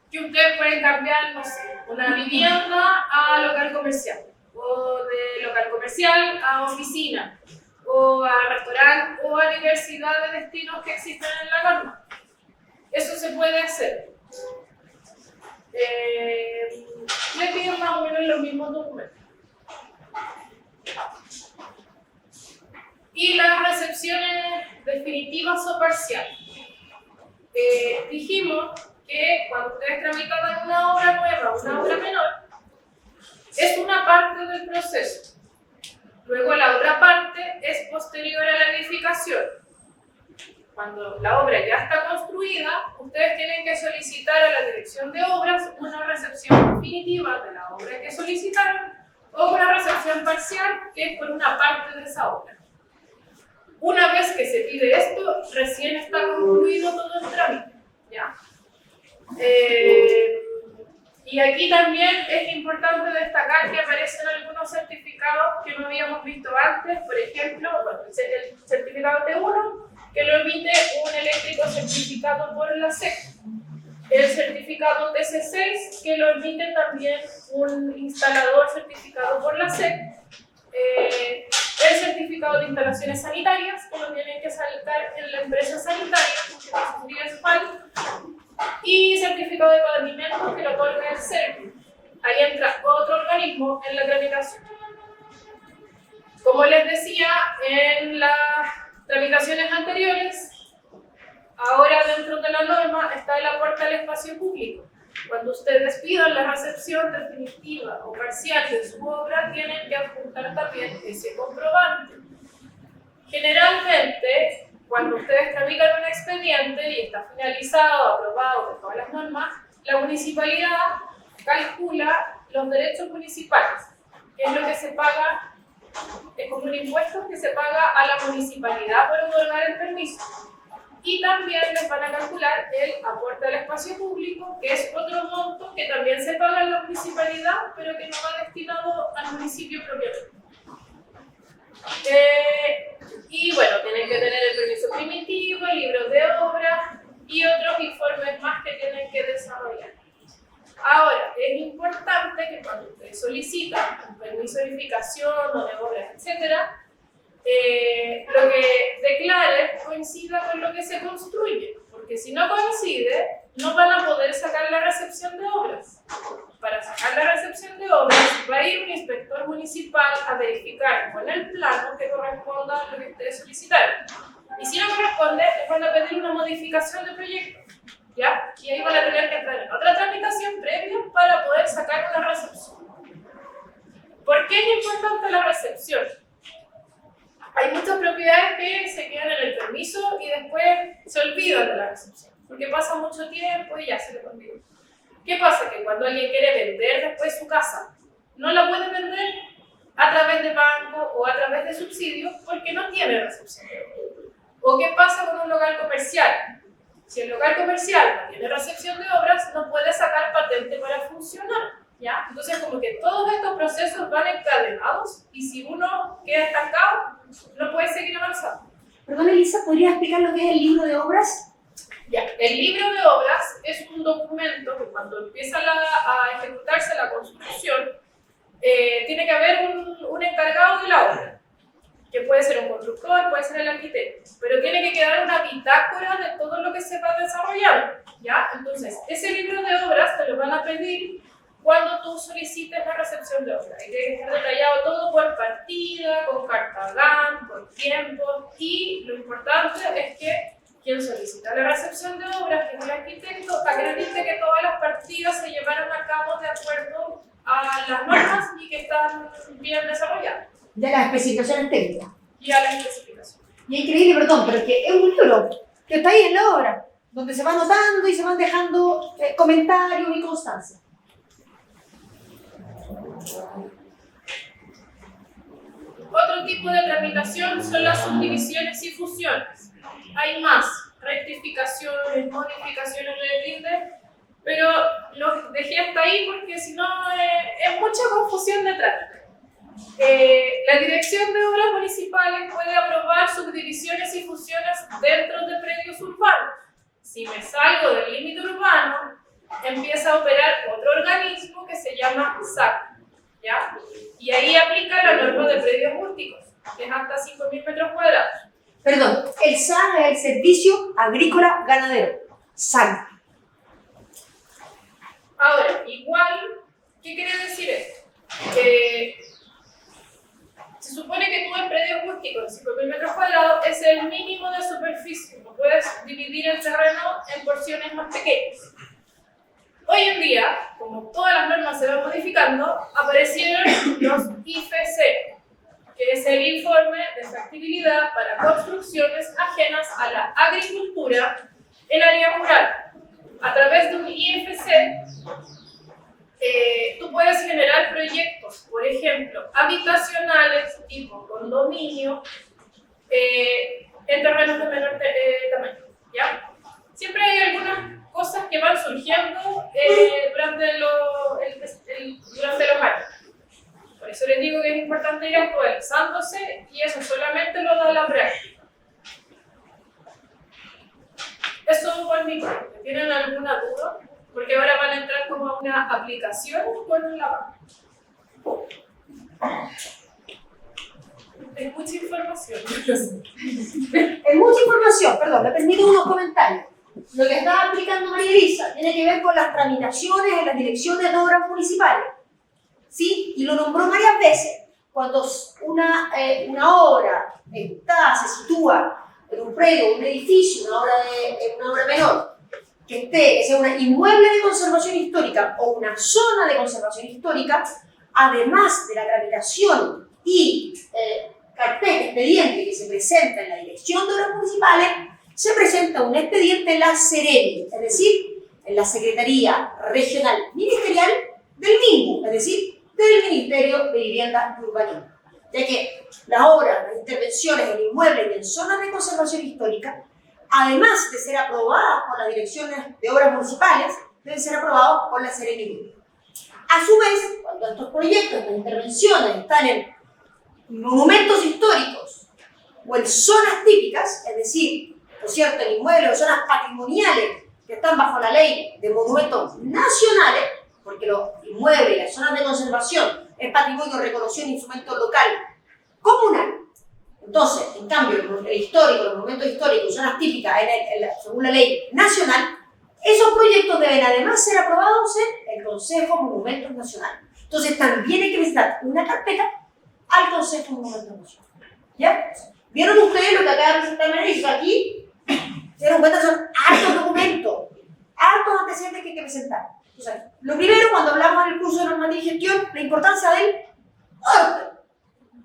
que ustedes pueden cambiar, no sé, una vivienda a local comercial, o de local comercial a oficina, o a restaurante, o a diversidad de destinos que existen en la norma. Eso se puede hacer. Le piden más o menos los mismos documentos. Y las recepciones definitivas o parciales. Dijimos que cuando ustedes tramitan una obra nueva o una obra menor, es una parte del proceso. Luego la otra parte es posterior a la edificación. Cuando la obra ya está construida, ustedes tienen que solicitar a la dirección de obras una recepción definitiva de la obra que solicitaron o una recepción parcial que es por una parte de esa obra. Una vez que se pide esto, recién está concluido todo el trámite, ¿ya? Y aquí también es importante destacar que aparecen algunos certificados que no habíamos visto antes, por ejemplo, bueno, el certificado T1, que lo emite un eléctrico certificado por la SEC, el certificado TC6, que lo emite también un instalador certificado por la SEC, el certificado de instalaciones sanitarias, que lo tienen que sacar en la empresa sanitaria, que sería el SPAL, y certificado de pavimento que lo otorga el CEREMI. Ahí entra otro organismo en la tramitación. Como les decía en las tramitaciones anteriores, ahora dentro de la norma está el aporte al espacio público. Cuando ustedes pidan la recepción definitiva o parcial de su obra, tienen que adjuntar también ese comprobante. Generalmente, cuando ustedes tramitan un expediente y está finalizado, aprobado por todas las normas, la municipalidad calcula los derechos municipales, que es lo que se paga, es como un impuesto que se paga a la municipalidad por otorgar el permiso. Y también les van a calcular el aporte al espacio público, que es otro monto que también se paga en la municipalidad, pero que no va destinado al municipio propiamente. Y bueno, tienen que tener el permiso primitivo, libros de obra y otros informes más que tienen que desarrollar. Ahora, es importante que cuando ustedes solicitan un permiso de edificación o de obras, etc., lo que declaren coincida con lo que se construye, porque si no coincide, no van a poder sacar la recepción de obras. Para sacar la recepción de obras, va a ir un inspector municipal a verificar con el plano que corresponda a lo que ustedes solicitaron. Y si no corresponde, les van a pedir una modificación de proyecto, ¿ya? Y ahí van a tener que entrar en otra tramitación previa para poder sacar una recepción. ¿Por qué es importante la recepción? Hay muchas propiedades que se quedan en el permiso y después se olvidan de la recepción, porque pasa mucho tiempo y ya se les olvidó. ¿Qué pasa? Que cuando alguien quiere vender después su casa, no la puede vender a través de banco o a través de subsidios porque no tiene recepción. ¿O qué pasa con un local comercial? Si el local comercial no tiene recepción de obras, no puede sacar patente para funcionar, ¿ya? Entonces, como que todos estos procesos van encadenados y si uno queda estancado, no puede seguir avanzando. Perdón, Elisa, ¿podrías explicar lo que es el libro de obras? Ya, el libro de obras es un documento que cuando empieza a ejecutarse la construcción, tiene que haber un encargado de la obra, que puede ser un constructor, puede ser el arquitecto, pero tiene que quedar una bitácora de todo lo que se va desarrollando, ¿ya? Entonces, ese libro de obras te lo van a pedir cuando tú solicites la recepción de obra. Y tiene que estar detallado todo por partida, con carta GAN, con tiempo, y lo importante es que quien solicita la recepción de obras, que es el arquitecto, acredite que todas las partidas se llevaron a cabo de acuerdo a las normas y que están bien desarrolladas. Ya las especificaciones técnicas. Y a las especificaciones. Y es increíble, perdón, pero es que es un libro que está ahí en la obra, donde se va anotando y se van dejando comentarios y constancia. Otro tipo de tramitación son las subdivisiones y fusiones. Hay más rectificaciones, modificaciones del INDE, pero los dejé hasta ahí porque si no es mucha confusión detrás. La Dirección de Obras Municipales puede aprobar subdivisiones y fusiones dentro de predios urbanos. Si me salgo del límite urbano, empieza a operar otro organismo que se llama SAC, ¿ya? Y ahí aplica la norma de predios rústicos, que es hasta 5.000 metros cuadrados. Perdón, el SAG es el Servicio Agrícola Ganadero. SAG. Ahora, igual, ¿qué quiere decir esto? Se supone que tú en predios rústicos de 5.000 metros cuadrados es el mínimo de superficie. No puedes dividir el terreno en porciones más pequeñas. Hoy en día, como todas las normas se van modificando, aparecieron los IFC, que es el Informe de Factibilidad para Construcciones Ajenas a la Agricultura en área rural. A través de un IFC, tú puedes generar proyectos, por ejemplo, habitacionales, tipo condominio, en terrenos de menor tamaño, ¿ya? Siempre hay algunas cosas que van surgiendo durante los años. Por eso les digo que es importante ir actualizándose y eso solamente lo da la práctica. Eso por mi parte. ¿Tienen alguna duda? Porque ahora van a entrar como a una aplicación con la... Es mucha información. Es mucha información, perdón, me permito unos comentarios. Lo que estaba explicando María Elisa tiene que ver con las tramitaciones en las direcciones de obras municipales. ¿Sí? Y lo nombró varias veces. Cuando una obra se sitúa en un predio, un edificio, una obra menor, que sea un inmueble de conservación histórica o una zona de conservación histórica, además de la tramitación y carpeta, expediente que se presenta en la Dirección de Obras Municipales, se presenta un expediente en la SEREMI, es decir, en la Secretaría Regional Ministerial del mismo, es decir, del Ministerio de Vivienda y Urbanismo, ya que las obras, las intervenciones en inmuebles y en zonas de conservación histórica, además de ser aprobadas por las direcciones de obras municipales, deben ser aprobados por la SEREMI. A su vez, cuando estos proyectos, estas intervenciones están en monumentos históricos o en zonas típicas, es decir, por cierto, en inmuebles o zonas patrimoniales que están bajo la ley de monumentos nacionales, porque los inmuebles y las zonas de conservación es patrimonio reconocido en instrumento local comunal. Entonces, en cambio, el histórico, los monumentos históricos, zonas típicas según la ley nacional, esos proyectos deben además ser aprobados en el Consejo de Monumentos Nacional. Entonces, también hay que presentar una carpeta al Consejo de Monumentos Nacional. ¿Ya? ¿Vieron ustedes lo que acaba de presentar María? Aquí se dieron cuenta, son hartos documentos, hartos antecedentes que hay que presentar. O sea, lo primero, cuando hablamos en el curso de normativa y gestión, la importancia del orden.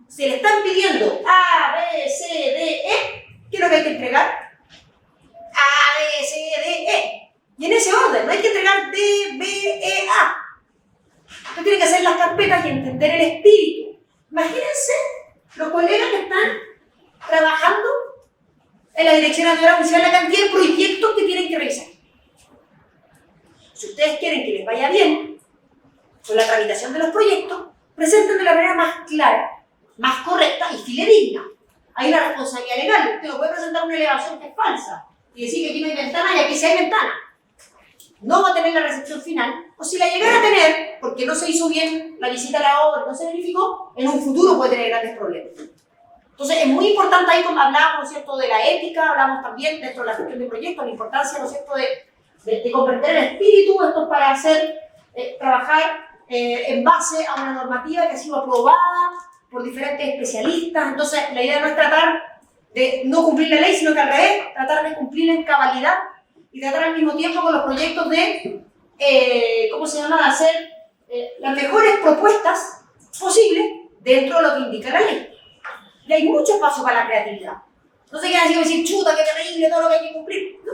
Si le están pidiendo A, B, C, D, E, ¿qué es lo que hay que entregar? A, B, C, D, E. Y en ese orden, no hay que entregar D, B, E, A. Usted tiene que hacer las carpetas y entender el espíritu. Imagínense los colegas que están trabajando en la Dirección de Obras Municipales, la cantidad de proyectos que tienen que revisar. Si ustedes quieren que les vaya bien con la tramitación de los proyectos, presenten de la manera más clara, más correcta y fidedigna. Hay una responsabilidad legal. Usted no puede presentar una elevación que es falsa y decir que aquí no hay ventana y aquí sí hay ventana. no va a tener la recepción final, o si la llegara a tener, porque no se hizo bien la visita a la obra, no se verificó, en un futuro puede tener grandes problemas. Entonces es muy importante ahí, como hablábamos, ¿no es cierto?, de la ética, hablamos también dentro de la gestión de proyectos, la importancia, ¿no es cierto?, de comprender el espíritu, esto es para hacer, trabajar en base a una normativa que ha sido aprobada por diferentes especialistas. Entonces la idea no es tratar de no cumplir la ley, sino que al revés, tratar de cumplir en cabalidad y tratar al mismo tiempo con los proyectos de, ¿cómo se llama?, de hacer las mejores propuestas posibles dentro de lo que indica la ley. Y hay mucho espacio para la creatividad. No se queda así decir, chuta, qué terrible, todo lo que hay que cumplir. No,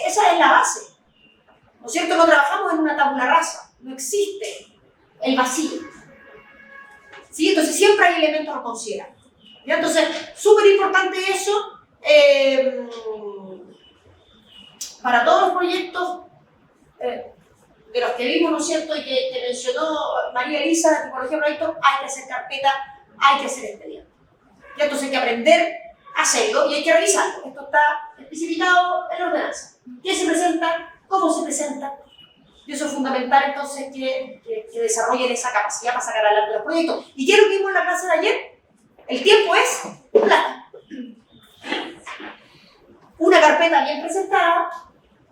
esa es la base. ¿No es cierto? No trabajamos en una tabula rasa. No existe el vacío. ¿Sí? Entonces siempre hay elementos a considerar. ¿Ya? Entonces, súper importante eso. Para todos los proyectos de los que vimos, ¿no es cierto?, y que mencionó María Elisa, tipología de proyectos, hay que hacer carpeta, hay que hacer expediente. Ya, entonces hay que aprender a hacerlo y hay que revisarlo. Esto está especificado en la ordenanza. ¿Qué se presenta? ¿Cómo se presenta? Y eso es fundamental, entonces, que desarrollen esa capacidad para sacar adelante los proyectos. ¿Y qué es lo que vimos en la clase de ayer? El tiempo es plata. Una carpeta bien presentada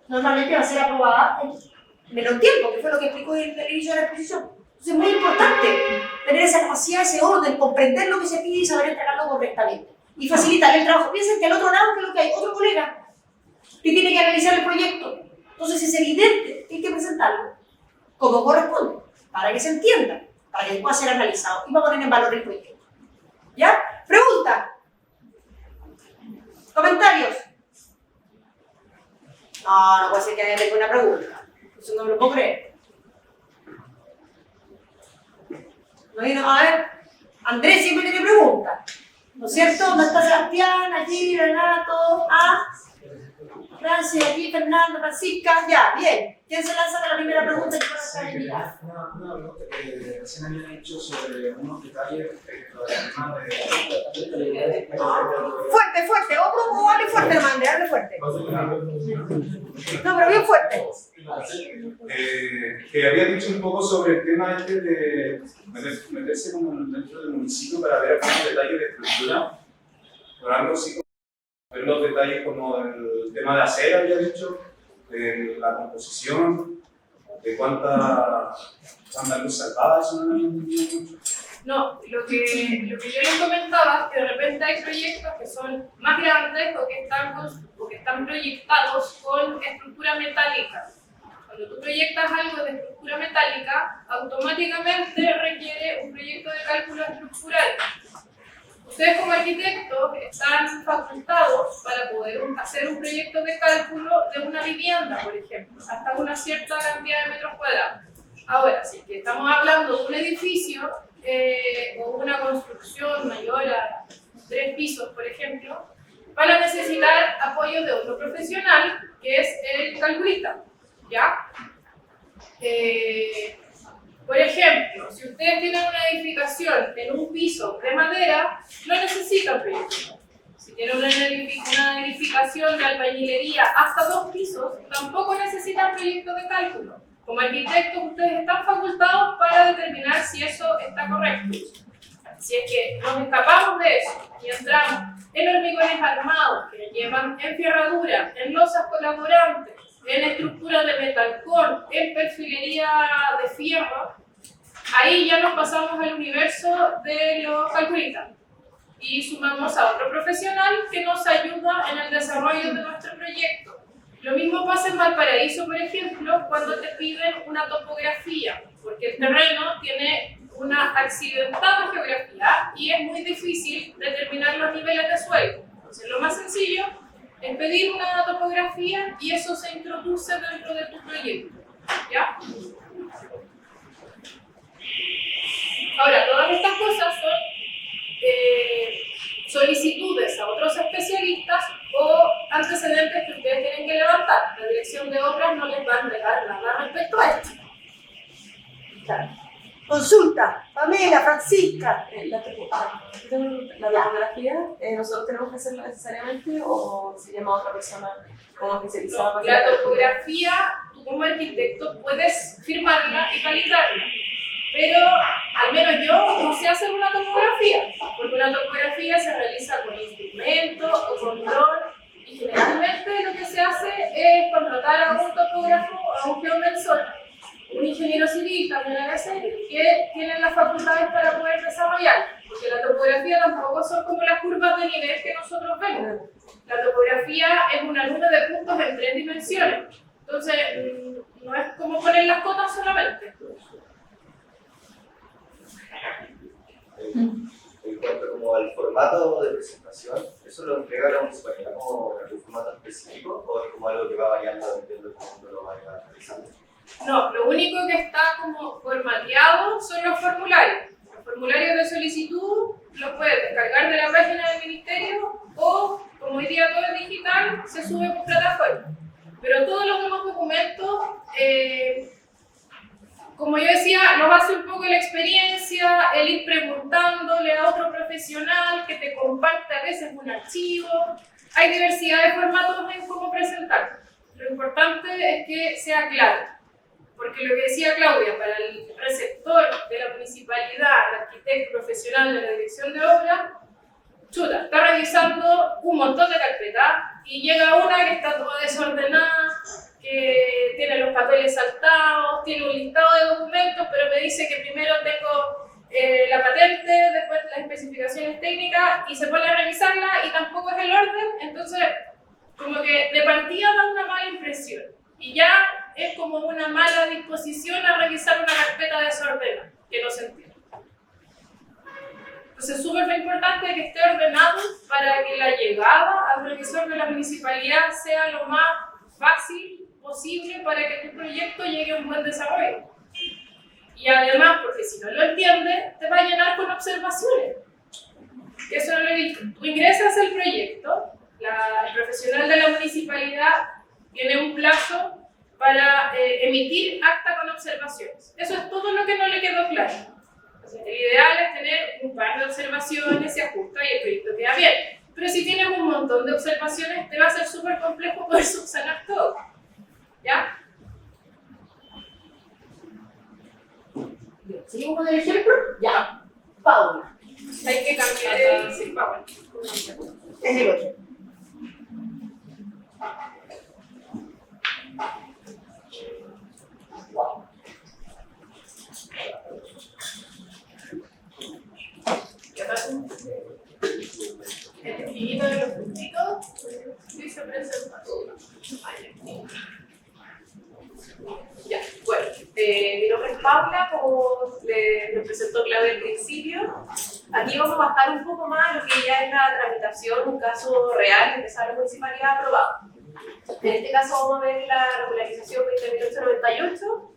normalmente va a ser aprobada en menor tiempo, que fue lo que explicó en el inicio de la exposición. Entonces es muy importante tener esa capacidad, ese orden, comprender lo que se pide y saber entregarlo correctamente. Y facilitar el trabajo. Piensen que al otro lado, que es lo que hay, otro colega que tiene que analizar el proyecto. Entonces es evidente que hay que presentarlo como corresponde, para que se entienda, para que pueda ser analizado y va a poner en valor el proyecto. ¿Ya? ¿Pregunta? ¿Comentarios? No puede ser que nadie tenga una pregunta. Eso no me lo puedo creer. No, a ver, Andrés siempre tiene preguntas. ¿No es cierto? ¿Dónde está Sebastián? Allí, Renato, Francia, aquí, Fernando, Francisca. Ya, bien. ¿Quién se lanza con la primera pregunta? Una pregunta que recién había dicho sobre unos detalles respecto al tema de... Fuerte. Hable fuerte, hermano, hable fuerte. No, pero bien fuerte. Que había dicho un poco sobre el tema este de meterse como dentro del municipio para ver algunos detalles de estructura, por algo así como ver los detalles como el tema de acera, había dicho, de la composición, de cuánta luz salvada, eso no lo entendí mucho. No, lo que yo les comentaba es que de repente hay proyectos que son más grandes o que están proyectados con estructura metálica. Cuando tú proyectas algo de estructura metálica, automáticamente requiere un proyecto de cálculo estructural. Ustedes como arquitectos están facultados para poder hacer un proyecto de cálculo de una vivienda, por ejemplo, hasta una cierta cantidad de metros cuadrados. Ahora, si estamos hablando de un edificio o una construcción mayor a 3 pisos, por ejemplo, van a necesitar apoyo de otro profesional, que es el calculista, ¿ya? Por ejemplo, si ustedes tienen una edificación en un piso de madera, no necesitan proyecto. Si tienen una edificación de albañilería hasta 2 pisos, tampoco necesitan proyecto de cálculo. Como arquitectos, ustedes están facultados para determinar si eso está correcto. Si es que nos escapamos de eso y entramos en hormigones armados que llevan enferradura, en losas colaborantes, en estructura de metalcón, en perfilería de fierro, ahí ya nos pasamos al universo de los calculistas y sumamos a otro profesional que nos ayuda en el desarrollo de nuestro proyecto. Lo mismo pasa en Valparaíso, por ejemplo, cuando te piden una topografía, porque el terreno tiene una accidentada geografía y es muy difícil determinar los niveles de suelo. Entonces, lo más sencillo es pedir una topografía y eso se introduce dentro de tu proyecto, ¿ya? Ahora, todas estas cosas son solicitudes a otros especialistas o antecedentes que ustedes tienen que levantar. La dirección de obras no les va a entregar nada respecto a esto. Claro. Consulta, Pamela, Francisca. La topografía, ¿nosotros tenemos que hacerla necesariamente o se llama a otra persona como especializada? No, la topografía, tú tú como arquitecto puedes firmarla y validarla. Pero al menos yo no sé hacer una topografía, porque una topografía se realiza con instrumento o con dron, y generalmente lo que se hace es contratar a un topógrafo o a un geomensor, un ingeniero civil también a veces, que tienen las facultades para poder desarrollar, porque la topografía tampoco son como las curvas de nivel que nosotros vemos. La topografía es una nube de puntos en 3 dimensiones, entonces no es como poner las cotas solamente. En cuanto como al formato de presentación, ¿eso lo entrega la municipalidad como en un formato específico o es como algo que va variando dependiendo de cómo lo vaya realizando? No, lo único que está como formateado son los formularios. Los formularios de solicitud los puedes descargar de la página del ministerio o, como hoy día todo es digital, se sube por plataforma. Pero todos los demás documentos, como yo decía, nos hace un poco la experiencia, el ir preguntándole a otro profesional que te comparte a veces un archivo. Hay diversidad de formatos en cómo presentar. Lo importante es que sea claro. Porque lo que decía Claudia, para el receptor de la municipalidad, el arquitecto profesional de la dirección de obra, chuta, está revisando un montón de carpetas y llega una que está toda desordenada, que tiene los papeles saltados, tiene un listado de documentos, pero me dice que primero tengo la patente, después las especificaciones técnicas y se pone a revisarla y tampoco es el orden, entonces como que de partida da una mala impresión. Y ya es como una mala disposición a revisar una carpeta desordenada, que no se entiende. Entonces es súper importante que esté ordenado para que la llegada al revisor de la municipalidad sea lo más fácil posible para que tu proyecto llegue a un buen desarrollo. Y además, porque si no lo entiendes, te va a llenar con observaciones. Que eso no lo he visto. Tú ingresas el proyecto, el profesional de la municipalidad tiene un plazo para emitir acta con observaciones. Eso es todo lo que no le quedó claro. Entonces, el ideal es tener un par de observaciones, se ajusta y el proyecto queda bien. Pero si tienes un montón de observaciones, te va a ser súper complejo poder subsanar todo. ¿Ya? ¿Seguimos con el ejemplo? Ya. Paula. Hay que cambiar el sí, Paula. Es el otro. El chiquito de los puntitos dice presentación. Ya, bueno, mi nombre es Paula, como le presentó Claudia al principio. Aquí vamos a bajar un poco más lo que ya es la tramitación, un caso real que la municipalidad aprobado. En este caso vamos a ver la regularización 20.898,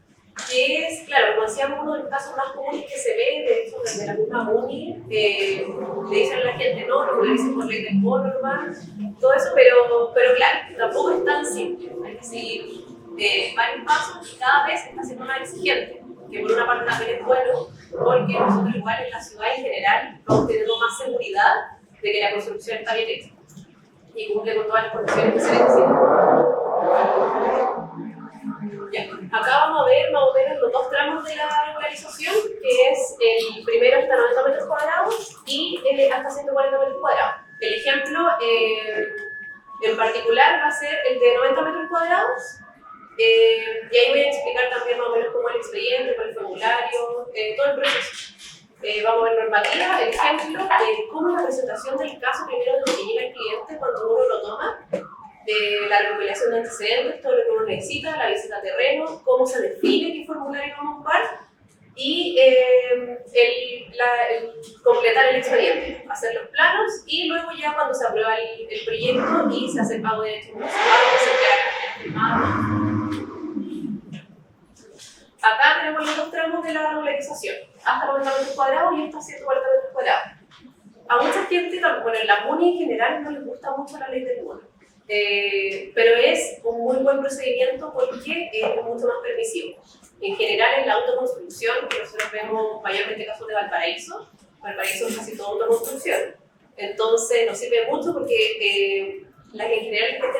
que es, claro, como decíamos, uno de los casos más comunes que se ve, de hecho, desde la misma UNI, le dicen a la gente, no, regularicen por ley del bono normal, todo eso, pero claro, tampoco es tan simple. Hay que seguir varios pasos y cada vez está siendo más exigente, que por una parte también es bueno, porque nosotros igual en la ciudad en general vamos teniendo más seguridad de que la construcción está bien hecha y cumple con todas las condiciones que se necesitan. Ya. Acá vamos a ver más o menos los dos tramos de la regularización, que es el primero hasta 90 metros cuadrados y hasta 140 metros cuadrados. El ejemplo en particular va a ser el de 90 metros cuadrados. Y ahí voy a explicar también más o menos cómo es el expediente, con el formulario, todo el proceso. Vamos a ver normativa, el ejemplo, cómo es la presentación del caso primero de lo que llega el cliente cuando uno lo toma, la recopilación de antecedentes, todo lo que uno necesita, la visita a terreno, cómo se define qué formulario vamos a ocupar y completar el expediente, hacer los planos y luego ya cuando se aprueba el proyecto y se hace el pago de derechos municipales, se queda firmado. Acá tenemos los dos tramos de la regularización, hasta 90 metros cuadrados y hasta 140 metros cuadrados. A mucha gente, bueno, en la MUNI en general no les gusta mucho la ley del bono, pero es un muy buen procedimiento porque es mucho más permisivo. En general, en la autoconstrucción, que nosotros vemos mayormente casos de Valparaíso es casi todo autoconstrucción. Entonces nos sirve mucho porque la que en general la gente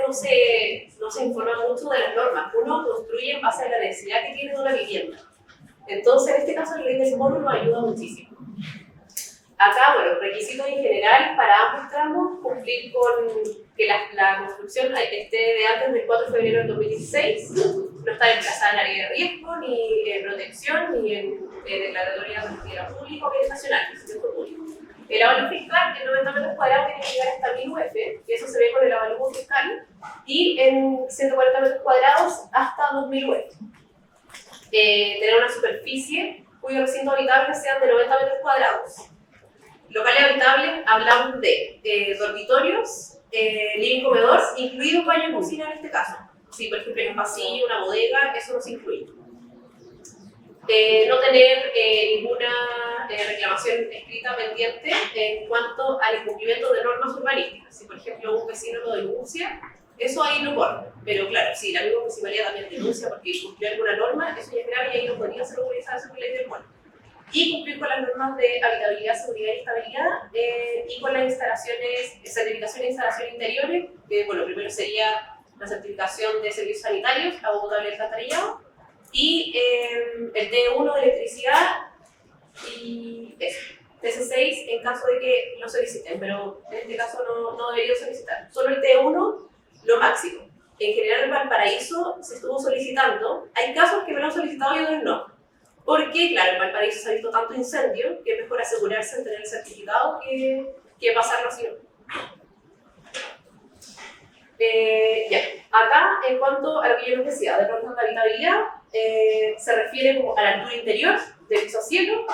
no se informa mucho de las normas. Uno construye en base a la necesidad que tiene de una vivienda. Entonces, en este caso, la ley del mono nos ayuda muchísimo. Acá, bueno, requisitos en general para ambos tramos, cumplir con que la construcción esté de antes del 4 de febrero del 2016, no está desplazada en área de riesgo, ni en protección, ni en declaratoria de utilidad pública o nacional, que es el sector público. El avalúo fiscal en 90 metros cuadrados tiene que llegar hasta 1000 UF, que eso se ve con el avalúo fiscal, y en 140 metros cuadrados hasta 2000 UF. Tener una superficie cuyos recintos habitables sean de 90 metros cuadrados. Locales habitables, hablamos de dormitorios, living comedor, incluido baño y cocina en este caso. Si por ejemplo hay un pasillo, una bodega, eso no se incluye. No tener ninguna reclamación escrita pendiente en cuanto al incumplimiento de normas urbanísticas. Si por ejemplo un vecino lo denuncia, eso ahí no corre. Pero claro, si la misma municipalidad también denuncia porque incumplió alguna norma, eso ya es grave y ahí no podría ser autorizado por ley del pueblo. Y cumplir con las normas de habitabilidad, seguridad y estabilidad, y con las instalaciones, certificación de instalaciones interiores, que bueno, primero sería la certificación de servicios sanitarios, agua potable y alcantarillado, y el T1 de electricidad, y eso, TC6 en caso de que lo soliciten, pero en este caso no debería solicitar. Solo el T1, lo máximo. En general en Valparaíso se estuvo solicitando, hay casos que me lo han solicitado y otros no. Porque, claro, en Valparaíso se ha visto tanto incendio que es mejor asegurarse de tener el certificado que pasarlo así. Ya, acá, en cuanto a lo que yo les decía, de pronto la habitabilidad, se refiere como a la altura interior, de piso a cielo,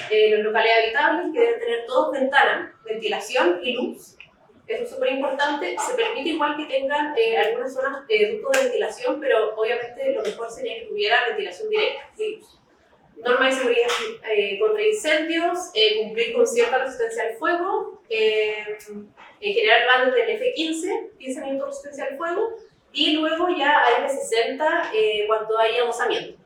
los locales habitables que deben tener todos ventanas, ventilación y luz. Eso es súper importante. Se permite igual que tengan algunas zonas ductos de ventilación, pero obviamente lo mejor sería que tuviera ventilación directa y luz. Normas de seguridad contra incendios, cumplir con cierta resistencia al fuego, en general van desde el F15, 15 minutos de resistencia al fuego, y luego ya a F60 cuando hay adosamiento.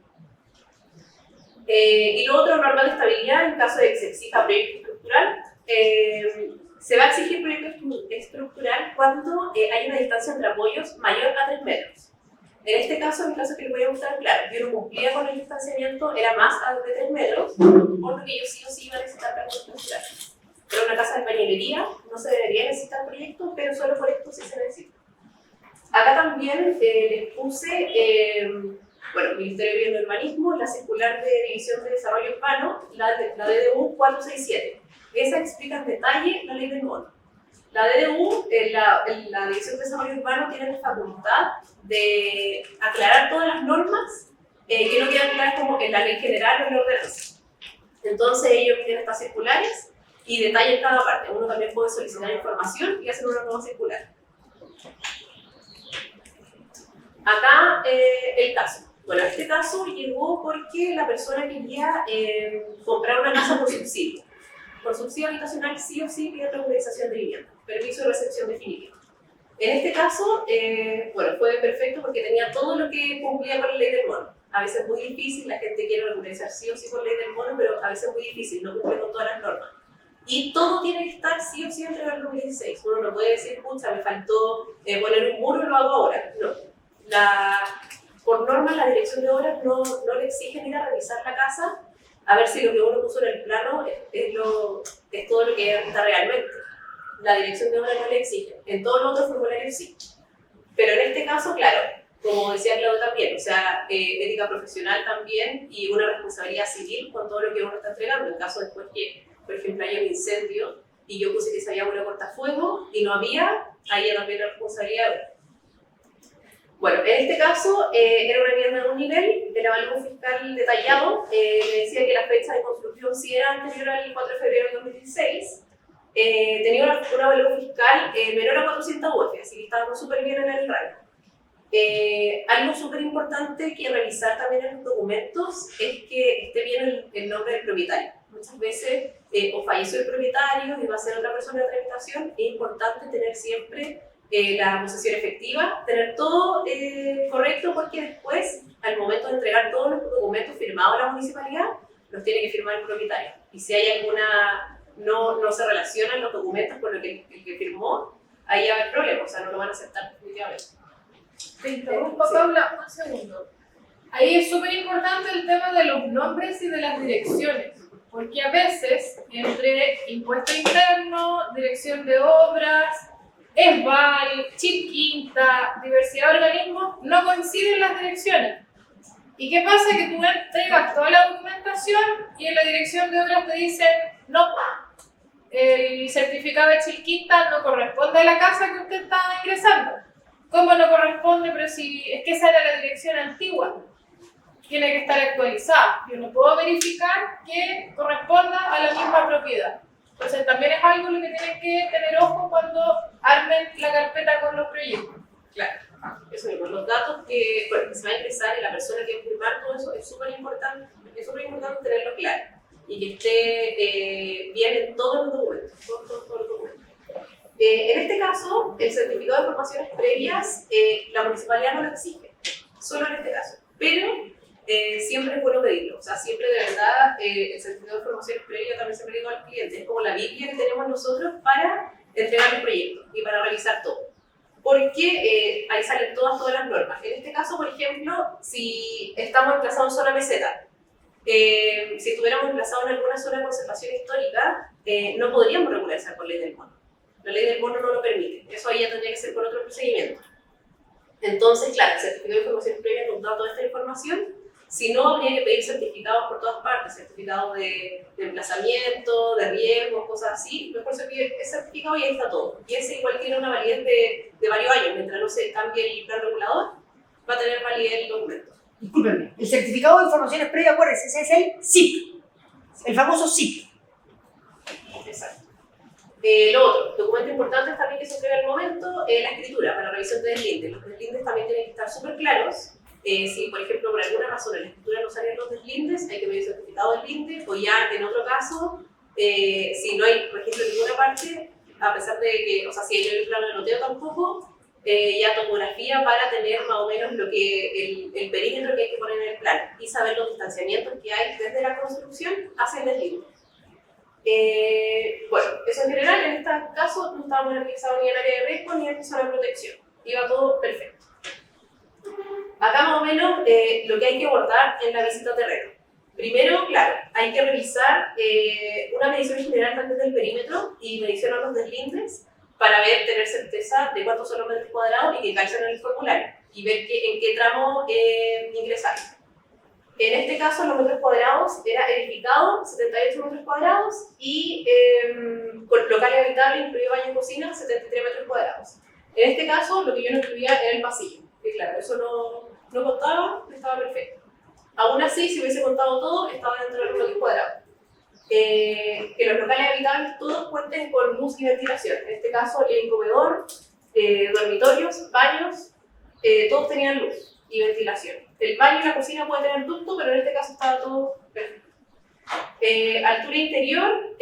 Y luego otra norma de estabilidad en caso de que se exija proyecto estructural. Se va a exigir proyecto estructural cuando hay una distancia entre apoyos mayor a 3 metros. En este caso, en el caso que les voy a mostrar, claro, yo no cumplía con el distanciamiento, era más de 3 metros, por lo que yo sí o sí iba a necesitar proyecto estructural. Pero una casa de bañilería no se debería necesitar proyecto, pero solo por esto sí se necesita. Acá también les puse, bueno, Ministerio de Vivienda y Urbanismo, la circular de División de Desarrollo Urbano, la DDU 467. Esa explica en detalle la ley del mono. La DDU, la División de Desarrollo Urbano, tiene la facultad de aclarar todas las normas que no quedan claras como en la ley general o en la ordenanza. Entonces ellos tienen estas circulares y detallan cada parte. Uno también puede solicitar información y hacer una nueva circular. Acá el caso. Bueno, este caso llegó porque la persona quería comprar una casa por subsidio. Por subsidio habitacional sí o sí pide regularización de vivienda, permiso de recepción definitiva. En este caso, bueno, fue perfecto porque tenía todo lo que cumplía con la ley del mono. A veces es muy difícil, la gente quiere regularizar sí o sí con la ley del mono, pero a veces es muy difícil, no cumple con todas las normas. Y todo tiene que estar sí o sí entre el 2016. Uno no puede decir, pucha, me faltó poner un muro y lo hago ahora. No. Por norma, la dirección de obras no le exigen ir a revisar la casa a ver si lo que uno puso en el plano es todo lo que está realmente. La dirección de obras no le exige. En todos los otros formularios sí. Pero en este caso, claro, como decía Claudio también, o sea, ética profesional también y una responsabilidad civil con todo lo que uno está entregando. En caso después que, por ejemplo, haya un incendio y yo puse que se había una cortafuego y no había, ahí ya también la responsabilidad. Bueno, en este caso era una vivienda de un nivel, el avalúo fiscal detallado, me decía que la fecha de construcción sí era anterior al 4 de febrero de 2016, tenía un avalúo fiscal menor a 400 UF, así que estábamos súper bien en el rango. Algo súper importante que revisar también en los documentos es que esté bien el nombre del propietario. Muchas veces o falleció el propietario y va a ser otra persona de tramitación, es importante tener siempre la posesión efectiva, tener todo correcto porque después, al momento de entregar todos los documentos firmados a la municipalidad, los tiene que firmar el propietario. Y si hay alguna, no se relacionan los documentos con lo que el que firmó, ahí va a haber problemas, o sea, no lo van a aceptar definitivamente. Te interrumpo, Paula, un segundo. Ahí es súper importante el tema de los nombres y de las direcciones, porque a veces entre impuesto interno, dirección de obras, ESBAL, Chip Quinta, diversidad de organismos, no coinciden las direcciones. ¿Y qué pasa? Que tú entregas toda la documentación y en la dirección de obras te dicen no, el certificado de Chip Quinta no corresponde a la casa que usted está ingresando. ¿Cómo no corresponde? Pero si es que esa era la dirección antigua. Tiene que estar actualizada. Yo no puedo verificar que corresponda a la misma propiedad. Entonces también es algo lo que tienen que tener ojo cuando armen la carpeta con los proyectos. Claro, eso mismo, los datos que se va a ingresar y la persona que va a firmar todo eso es súper importante tenerlo claro y que esté bien en todos los documentos, todos los documentos. En este caso, el certificado de formaciones previas, la municipalidad no lo exige, solo en este caso, pero siempre es bueno pedirlo, o sea, siempre de verdad el certificado de formaciones previas también se pide al cliente, es como la Biblia que tenemos nosotros para entregar el proyecto y para revisar todo. Porque ahí salen todas las normas. En este caso, por ejemplo, si estamos emplazados en zona meseta, si estuviéramos emplazados en alguna zona de conservación histórica, no podríamos regularizar por ley del mono. La ley del mono no lo permite. Eso ahí ya tendría que ser por otro procedimiento. Entonces, claro, el certificado de información previa nos da toda esta información. Si no, habría que pedir certificados por todas partes, certificados de emplazamiento, de riesgos, cosas así. Mejor se pide ese certificado y ahí está todo. Y ese igual tiene una validez de varios años. Mientras no se cambie el plan regulador, va a tener validez el documento. Discúlpenme, el certificado de informaciones previas, acuérdense, ese es el SIP, el famoso SIP. Exacto. Lo otro, documento importante también que se entrega al momento, la escritura para revisión de deslindes. Los deslindes también tienen que estar súper claros. Si, por ejemplo, por alguna razón en la escritura no salen los deslindes, hay que pedir certificado de deslinde, o ya en otro caso, si no hay registro en ninguna parte, a pesar de que, o sea, si hay el plano de loteo tampoco, ya topografía para tener más o menos lo que el perímetro que hay que poner en el plano y saber los distanciamientos que hay desde la construcción hacia el deslinde. Bueno, eso en general, en este caso no estábamos analizados ni en área de riesgo ni en zona de protección, iba todo perfecto. Acá más o menos lo que hay que abordar en la visita a terreno. Primero, claro, hay que revisar una medición general también del perímetro y medición a los deslindes para tener certeza de cuántos son los metros cuadrados y que calzan en el formulario y ver en qué tramo ingresar. En este caso, los metros cuadrados era edificado, 78 metros cuadrados y con local y habitable, incluido baño y cocina, 73 metros cuadrados. En este caso, lo que yo no incluía era el pasillo. Y claro, eso no contaba, estaba perfecto. Aún así, si hubiese contado todo, estaba dentro de los bloques cuadrados. Que los locales habitables todos cuenten con luz y ventilación. En este caso, el comedor, dormitorios, baños, todos tenían luz y ventilación. El baño y la cocina puede tener ducto, pero en este caso estaba todo perfecto. Altura interior,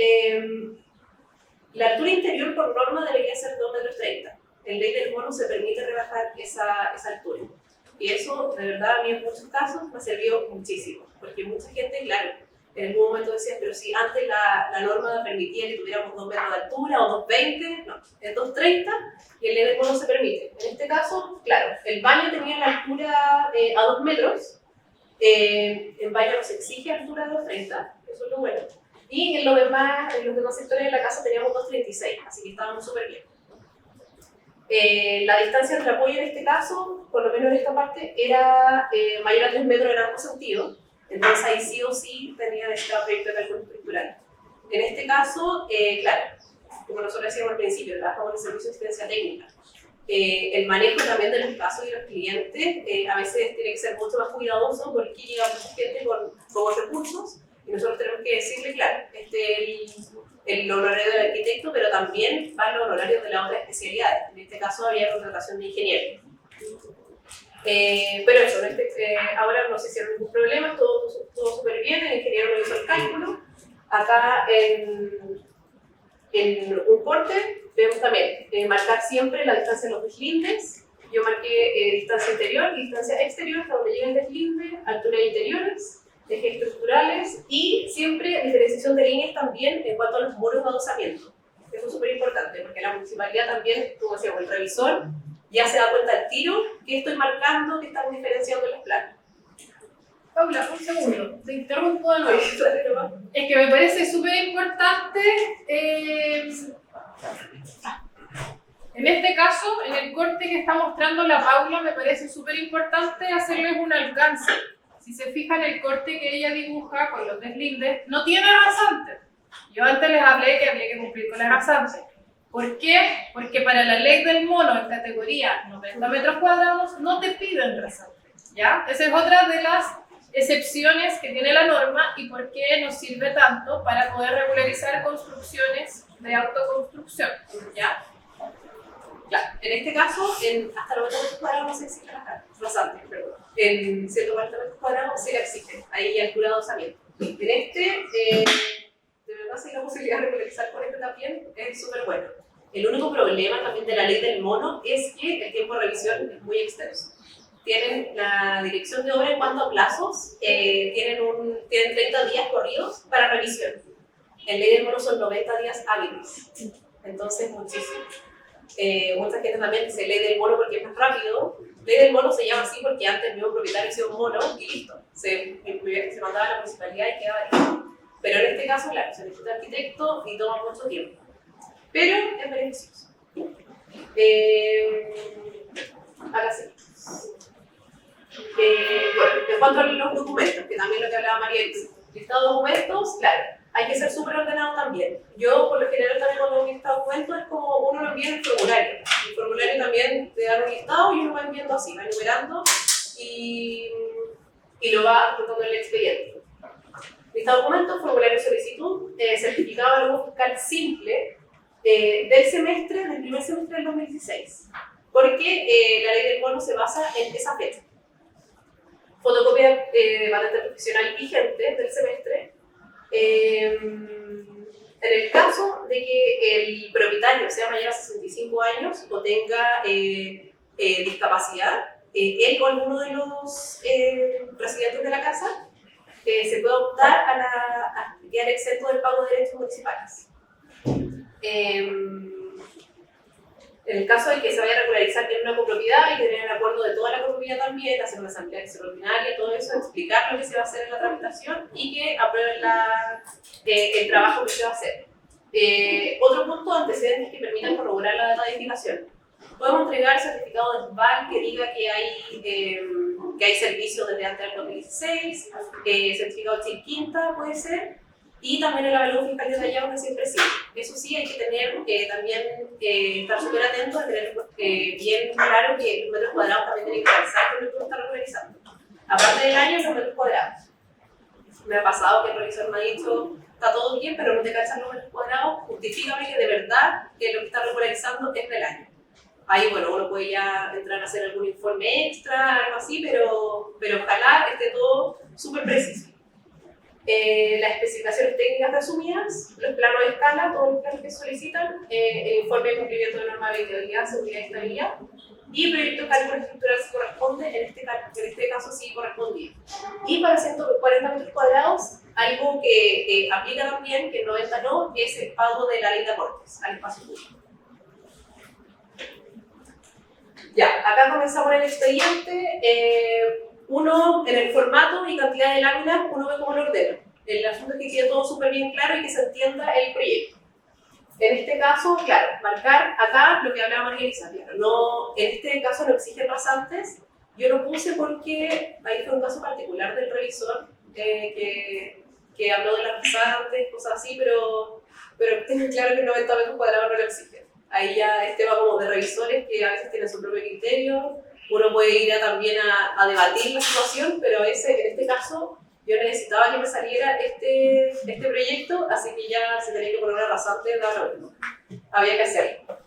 la altura interior por norma debería ser 2,30 metros. En ley del mono se permite rebajar esa altura. Y eso, de verdad, a mí en muchos casos me ha servido muchísimo. Porque mucha gente, claro, en algún momento decía, pero si antes la norma permitía que tuviéramos 2 metros de altura o 2,20, no, es 2,30 y en ley del mono se permite. En este caso, claro, el baño tenía la altura a 2 metros, en baño no se exige altura de 2,30, eso es lo bueno. Y en los demás sectores de la casa teníamos 2,36, así que estábamos súper bien. La distancia entre apoyo en este caso, por lo menos en esta parte, era mayor a 3 metros en ambos sentidos. Entonces ahí sí o sí tenía necesitado proyecto de cálculo estructural. En este caso, claro, como nosotros decíamos al principio, trabajamos en el servicio de asistencia técnica. El manejo también de los casos y los clientes a veces tiene que ser mucho más cuidadoso porque llega mucha gente con pocos recursos y nosotros tenemos que decirle, claro, el honorario del arquitecto, pero también van los honorarios de las otras especialidades. En este caso había contratación de ingenieros. Pero eso, ahora no se hicieron ningún problema, todo súper bien, el ingeniero no hizo el cálculo. Acá en un corte vemos también marcar siempre la distancia de los deslindes. Yo marqué distancia interior y distancia exterior hasta donde llega el deslinde, altura de interiores, ejes estructurales y siempre diferenciación de líneas también en cuanto a los muros de adosamiento. Eso es súper importante porque la municipalidad también, como decía, el revisor ya se da cuenta al tiro que estoy marcando, que estamos diferenciando los planos. Paula, un segundo, te interrumpo de nuevo. Es que me parece súper importante, en este caso, en el corte que está mostrando la Paula, me parece súper importante hacerles un alcance. Si se fijan, el corte que ella dibuja con los deslindes no tiene rasante. Yo antes les hablé que había que cumplir con la rasante. ¿Por qué? Porque para la ley del mono en categoría 90 metros cuadrados no te piden rasante, ¿ya? Esa es otra de las excepciones que tiene la norma y por qué nos sirve tanto para poder regularizar construcciones de autoconstrucción, ¿ya? Claro, en este caso, hasta 90 metros cuadrados no se exige rasante, perdón. En 140 metros cuadrados se le exige, ahí ya altura de adosamiento. En este, de verdad, si hay la posibilidad de regularizar con este también, es súper bueno. El único problema también de la ley del mono es que el tiempo de revisión es muy extenso. Tienen la dirección de obra en cuanto a plazos, tienen 30 días corridos para revisión. En ley del mono son 90 días hábiles, entonces muchísimo. Mucha gente también dice ley del mono porque es más rápido. Ley del mono se llama así porque antes el mismo propietario hacía un mono y listo. Se mandaba a la municipalidad y quedaba listo. Pero en este caso, claro, se necesita arquitecto y toma mucho tiempo. Pero es beneficioso. Ahora sí. Bueno, en cuanto a los documentos, que también es lo que hablaba María Elisa. Listado de documentos, claro, hay que ser súper ordenado también. Yo, por lo general, también cuando hago listado de documentos es como uno lo envía en el formulario. El formulario también te da un listado y uno va enviando así, va enumerando y lo va apuntando en el expediente. Listado de documentos, formulario de solicitud, certificado de algo fiscal simple del primer semestre del 2016. Porque la ley del bono se basa en esa fecha. Fotocopia de patente profesional vigente del semestre. En el caso de que el propietario sea mayor a 65 años o tenga discapacidad, él o alguno de los residentes de la casa se puede optar a quedar exento del pago de derechos municipales. En el caso de que se vaya a regularizar tener una copropiedad y tener el acuerdo de toda la copropiedad también, hacer una asamblea extraordinaria, todo eso, explicar lo que se va a hacer en la tramitación y que aprueben el trabajo que se va a hacer. Otro punto, antecedentes que permitan corroborar la data de edificación. Podemos entregar certificado de SBAL que diga que hay servicios desde antes del 2016, certificado de quinta puede ser, y también el avalúo fiscal detallado que siempre sirve. Eso sí, hay que tener también, estar súper atentos a tener bien claro que los metros cuadrados también tienen que calzar con lo que uno está regularizando. Aparte del año, los metros cuadrados. Me ha pasado que el revisor me ha dicho, está todo bien, pero no te calzan los metros cuadrados, justifícame que de verdad que lo que está regularizando es del año. Ahí, bueno, uno puede ya entrar a hacer algún informe extra, algo así, pero ojalá esté todo súper preciso. Las especificaciones técnicas resumidas, los planos de escala, todos los planos que solicitan, el informe de cumplimiento de norma de habitabilidad, seguridad y estabilidad, y el proyecto de cálculo estructural si corresponde, en este caso sí correspondía. Y para 140 metros cuadrados, algo que aplica también, que en 90 no, es el pago de la ley de aportes al espacio público. Ya, acá comenzamos el expediente. Uno, en el formato y cantidad de láminas, uno ve cómo lo ordena. El asunto es que quede todo súper bien claro y que se entienda el proyecto. En este caso, claro, marcar acá lo que hablaba María Elisa, claro, no, en este caso no exige pasantes. Yo lo puse porque ahí fue un caso particular del revisor que habló de las pasantes, cosas así, pero tengo claro que 90 metros cuadrados no lo exige. Ahí ya este va como de revisores que a veces tienen su propio criterio. Uno puede ir también a debatir la situación, pero en este caso yo necesitaba que me saliera este proyecto, así que ya se tenía que poner una rasante, no, había que hacerlo.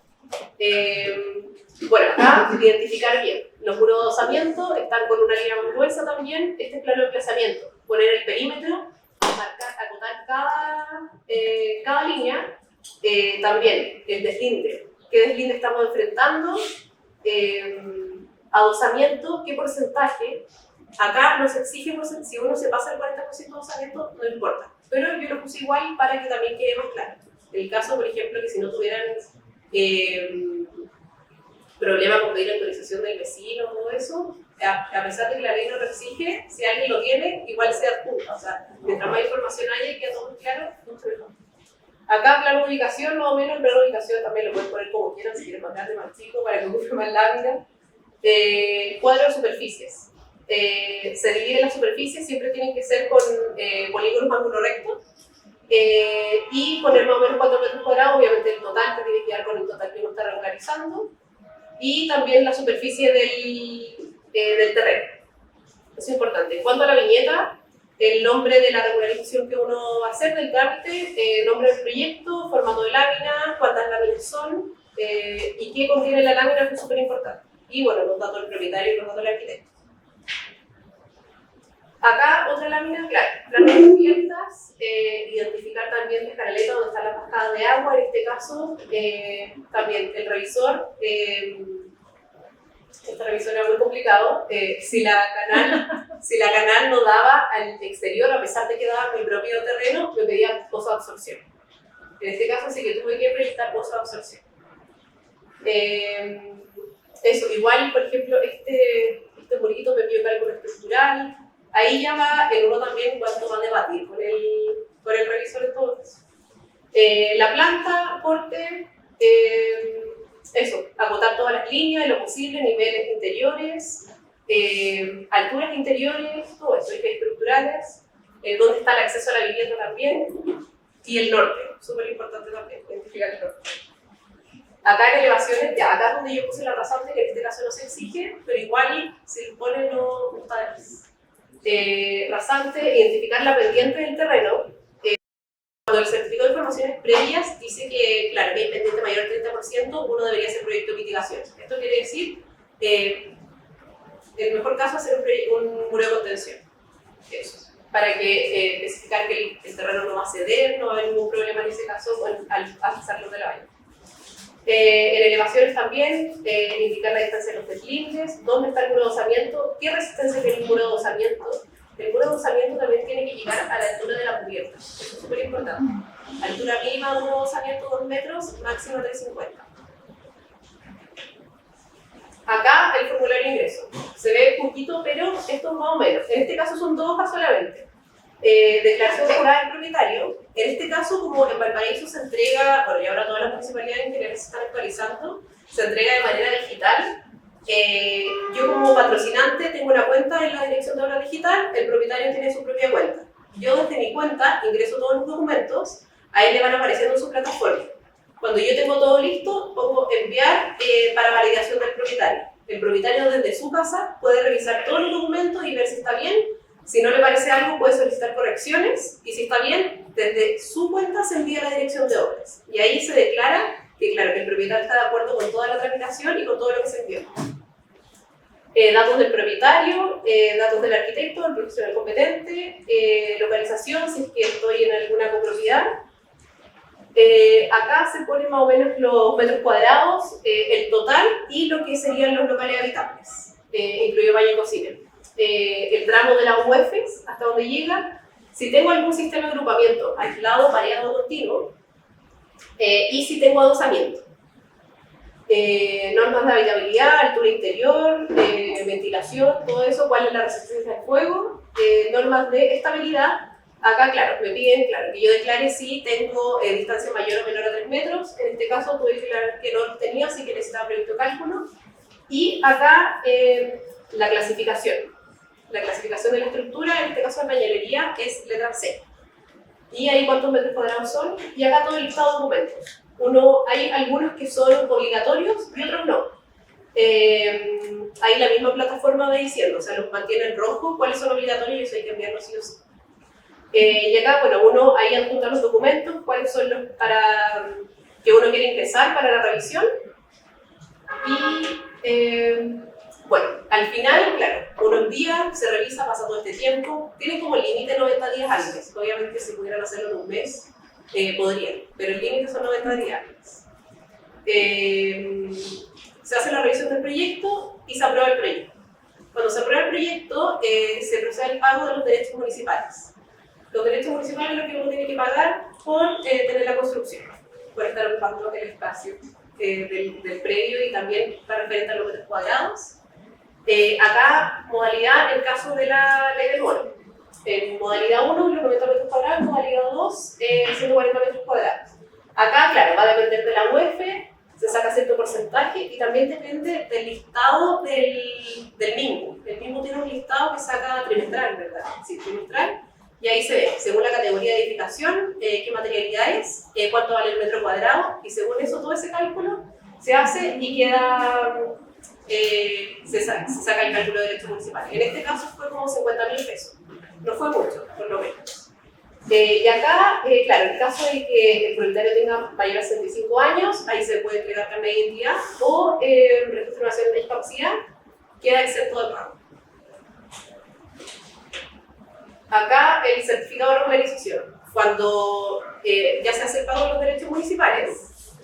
Bueno, acá identificar bien. Los muros de adosamiento están con una línea muy gruesa también. Este es plano de emplazamiento. Poner el perímetro, acotar cada línea. También el deslinde. ¿Qué deslinde estamos enfrentando? Adosamiento, ¿qué porcentaje? Acá nos exige, si uno se pasa el 40% de adosamiento, no importa. Pero yo lo puse igual para que también quede más claro. El caso, por ejemplo, que si no tuvieran problema con pedir autorización del vecino, todo eso, a pesar de que la ley no lo exige, si alguien lo tiene, igual se adjunta. O sea, mientras más información haya y queda todo muy claro, mucho mejor. Acá plano de ubicación, más o menos, el plano de ubicación también lo pueden poner como quieran, si quieren más grande, más chico, para que ocupe más lámina. Cuadro de superficies. Se divide las superficies, siempre tienen que ser con polígonos ángulo recto. Y poner más o menos 4 metros cuadrados, obviamente el total que tiene que quedar con el total que uno está regularizando. Y también la superficie del terreno. Eso es importante. En cuanto a la viñeta, el nombre de la regularización que uno va a hacer del trámite, nombre del proyecto, formato de lámina, cuántas láminas son y qué contiene la lámina, que es súper importante. Y bueno, los datos del propietario y los datos del arquitecto. Acá otra lámina, claro, planos de cubiertas, identificar también la escaleta donde están las cascadas de agua, en este caso también el revisor. Este revisor era muy complicado. Si la canal no daba al exterior, a pesar de que daba mi propio terreno, me pedía pozo de absorción. En este caso sí que tuve que proyectar pozo de absorción. Eso, igual, por ejemplo, este murito me pidió cálculo estructural. Ahí ya va el uno también cuánto va a debatir con el revisor de todo eso. La planta, corte, eso, acotar todas las líneas, lo posible, niveles interiores, alturas interiores, todo eso, ejes estructurales, dónde está el acceso a la vivienda también, y el norte, súper importante también, identificar el norte. Acá en elevaciones, ya, acá es donde yo puse la rasante, que en este caso no se exige, pero igual, si lo pone no está de más. Rasante, identificar la pendiente del terreno. Cuando el certificado de informaciones previas dice que, claro, que hay pendiente mayor al 30%, uno debería hacer proyecto de mitigación. Esto quiere decir, en el mejor caso, hacer un muro de contención. Eso. Para que especificar que el terreno no va a ceder, no va a haber ningún problema en ese caso al pasarlo de la valla. En elevaciones también, indicar la distancia de los deslindes, dónde está el muro de dosamiento, qué resistencia tiene el muro de dosamiento. El muro de dosamiento también tiene que llegar a la altura de la cubierta, eso es súper importante. Altura mínima de muro de dosamiento 2 metros, máxima 3,50. Acá el formulario de ingreso. Se ve poquito, pero esto es más o menos. En este caso son 2 hojas solamente. Declaración jurada del propietario. En este caso, como en Valparaíso se entrega, bueno, y ahora todas las municipalidades interiores se están actualizando, se entrega de manera digital. Yo como patrocinante tengo una cuenta en la Dirección de Obras Digital, el propietario tiene su propia cuenta. Yo desde mi cuenta ingreso todos los documentos, a él le van apareciendo en su plataforma. Cuando yo tengo todo listo, pongo enviar para validación del propietario. El propietario desde su casa puede revisar todos los documentos y ver si está bien. Si no le parece algo, puede solicitar correcciones y si está bien, desde su cuenta se envía a la Dirección de Obras. Y ahí se declara que, claro, que el propietario está de acuerdo con toda la tramitación y con todo lo que se envió. Datos del propietario, datos del arquitecto, el profesional competente, localización, si es que estoy en alguna copropiedad. Acá se ponen más o menos los metros cuadrados, el total y lo que serían los locales habitables, incluido baño y cocina. El tramo de las UEFs, hasta donde llega, si tengo algún sistema de agrupamiento aislado, variado o continuo, y si tengo adosamiento. Normas de habitabilidad, altura interior, ventilación, todo eso, cuál es la resistencia al fuego, normas de estabilidad. Acá, claro, me piden, claro, que yo declare si tengo distancia mayor o menor a 3 metros. En este caso tuve que declarar que no tenía, así que necesitaba proyecto de cálculo. Y acá, la clasificación. La clasificación de la estructura, en este caso de pañalería, es letra C. Y ahí cuántos metros cuadrados son. Y acá todo el listado de documentos. Hay algunos que son obligatorios y otros no. Ahí la misma plataforma va diciendo, o sea, los mantiene en rojo, cuáles son obligatorios y eso hay que enviarlos sí o sí. Y acá, bueno, uno ahí adjunta los documentos, cuáles son los que uno quiere ingresar para la revisión. Y bueno, al final, claro, uno envía, se revisa, pasa todo este tiempo. Tienen como límite 90 días hábiles. Obviamente, si pudieran hacerlo en un mes, podrían, pero el límite son 90 días hábiles. Se hace la revisión del proyecto y se aprueba el proyecto. Cuando se aprueba el proyecto, se procede al pago de los derechos municipales. Los derechos municipales es lo que uno tiene que pagar por tener la construcción, por estar ocupando el espacio del predio y también está referente a los metros cuadrados. Acá, modalidad, el caso de la ley del mono. En modalidad 1, los 90 metros cuadrados, modalidad 2, 140 metros cuadrados. Acá, claro, va a depender de la UEF, se saca cierto porcentaje y también depende del listado del MIMBU. El MIMBU tiene un listado que saca trimestral, ¿verdad? Sí, trimestral. Y ahí se ve, según la categoría de edificación, qué materialidad es, cuánto vale el metro cuadrado, y según eso, todo ese cálculo se hace y queda, se saca el cálculo de derechos municipales. En este caso fue como 50.000 pesos. No fue mucho, por lo menos. Y acá, claro, en el caso de que el propietario tenga mayor a 65 años, ahí se puede entregar carnet de identidad o registro nacional de discapacidad, queda exento de pago. Acá el certificado de regularización. Cuando ya se hace el pago de los derechos municipales,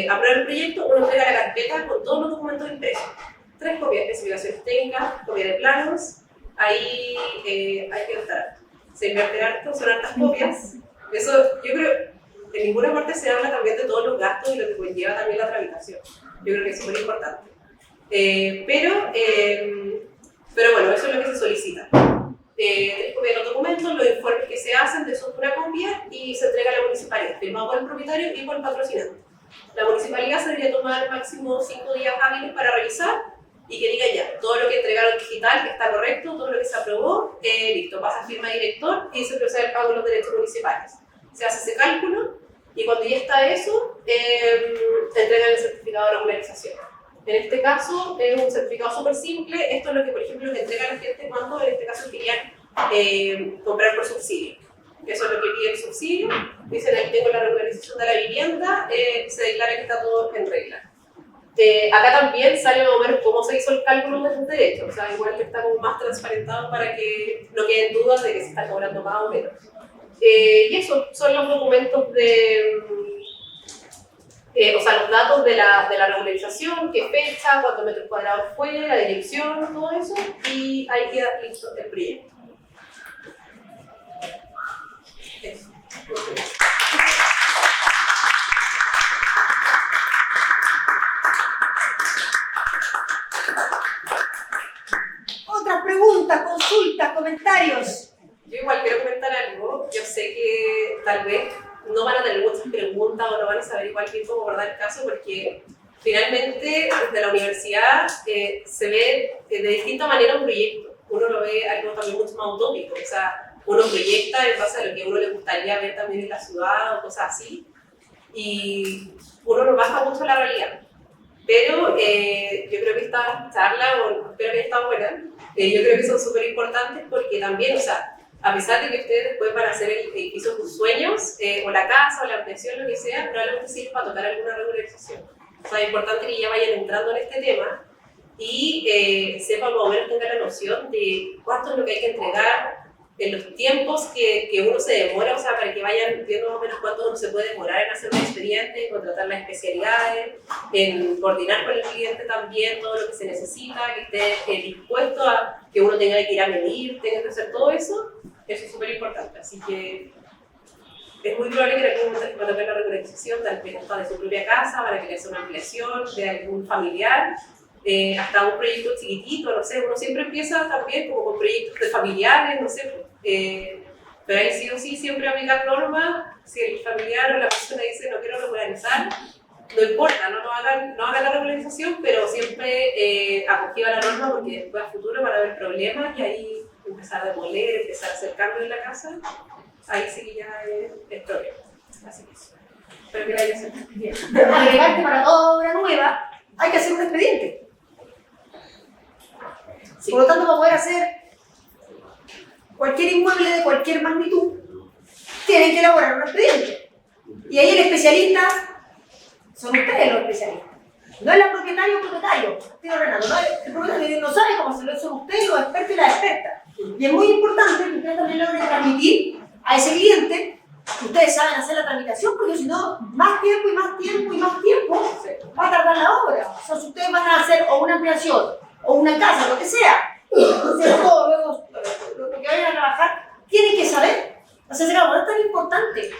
aprueba el proyecto, uno entrega la carpeta con todos los documentos impresos. 3 copias de especificaciones técnicas, copia de planos, ahí hay que gastar. Se invierte harto, son hartas copias. Eso, yo creo, en ninguna parte se habla también de todos los gastos y lo que conlleva también la tramitación. Yo creo que es súper importante. Pero bueno, eso es lo que se solicita. 3 copias de los documentos, los informes que se hacen, de eso una copia y se entrega a la municipalidad, firmado por el propietario y por el patrocinante. La municipalidad se debería tomar máximo 5 días hábiles para revisar y que diga ya, todo lo que entregaron digital está correcto, todo lo que se aprobó, listo, pasa a firma director y se procede al pago de los derechos municipales. Se hace ese cálculo y cuando ya está eso, entregan el certificado de regularización. En este caso es un certificado súper simple, esto es lo que por ejemplo les entrega a la gente cuando en este caso querían comprar por subsidio. Eso es lo que pide el subsidio, dicen aquí tengo la regularización de la vivienda, se declara que está todo en regla. Acá también sale más o menos cómo se hizo el cálculo de los derechos, o sea, igual que está como más transparentado para que no queden dudas de que se está cobrando más o menos. Y eso son los documentos o sea, los datos de la regularización, qué fecha, cuántos metros cuadrados fue, la dirección, todo eso, y ahí queda listo el proyecto. Eso. Otras preguntas, consultas, comentarios. Yo igual quiero comentar algo. Yo sé que tal vez no van a tener muchas preguntas o no van a saber igual bien cómo abordar el caso porque finalmente desde la universidad se ve de distinta manera un proyecto. Uno lo ve algo también mucho más utópico, o sea, uno proyecta en base a lo que a uno le gustaría ver también en la ciudad o cosas así y uno no baja mucho la realidad. Pero yo creo que esta charla, o espero que haya estado buena, yo creo que son súper importantes porque también, o sea, a pesar de que ustedes después van a hacer el edificio de sus sueños, o la casa, o la ampliación, lo que sea, probablemente sirva para tocar alguna regularización. O sea, es importante que ya vayan entrando en este tema y sepan más o menos, tengan la noción de cuánto es lo que hay que entregar, en los tiempos que uno se demora, o sea, para que vayan viendo más o menos cuánto uno se puede demorar en hacer un expediente, en contratar las especialidades, en coordinar con el cliente también todo lo que se necesita, que esté dispuesto a que uno tenga que ir a medir, tenga que hacer todo eso. Eso es súper importante, así que es muy probable que en algún momento va a tocar la regularización tal vez de su propia casa, para que le haga una ampliación de algún familiar, hasta un proyecto chiquitito, no sé, uno siempre empieza también como con proyectos de familiares, no sé, pero ahí sí o sí siempre aplicar normas, si el familiar o la persona dice no quiero regularizar, no importa, no hagan la regularización, pero siempre acogido a la norma porque después a futuro van a haber problemas y ahí empezar a demoler, empezar a hacer cambios en la casa, ahí sí que ya es problema. Así que eso. Espero que la haya sentido bien. Agregarte para toda obra nueva, hay que hacer un expediente. Sí. Por lo tanto, para poder hacer cualquier inmueble de cualquier magnitud, tienen que elaborar un expediente. Y ahí el especialista, son ustedes los especialistas. No es la propietaria o propietario, tío Renato, no es el propietario no sabe cómo hacerlo, son ustedes los expertos y las expertas. Y es muy importante que ustedes también logren transmitir a ese cliente que ustedes saben hacer la tramitación, porque si no, más tiempo y más tiempo y más tiempo va a tardar la obra. O sea, si ustedes van a hacer o una ampliación o una casa, lo que sea, entonces todo luego lo que vayan a trabajar, tienen que saber. O sea, no es tan importante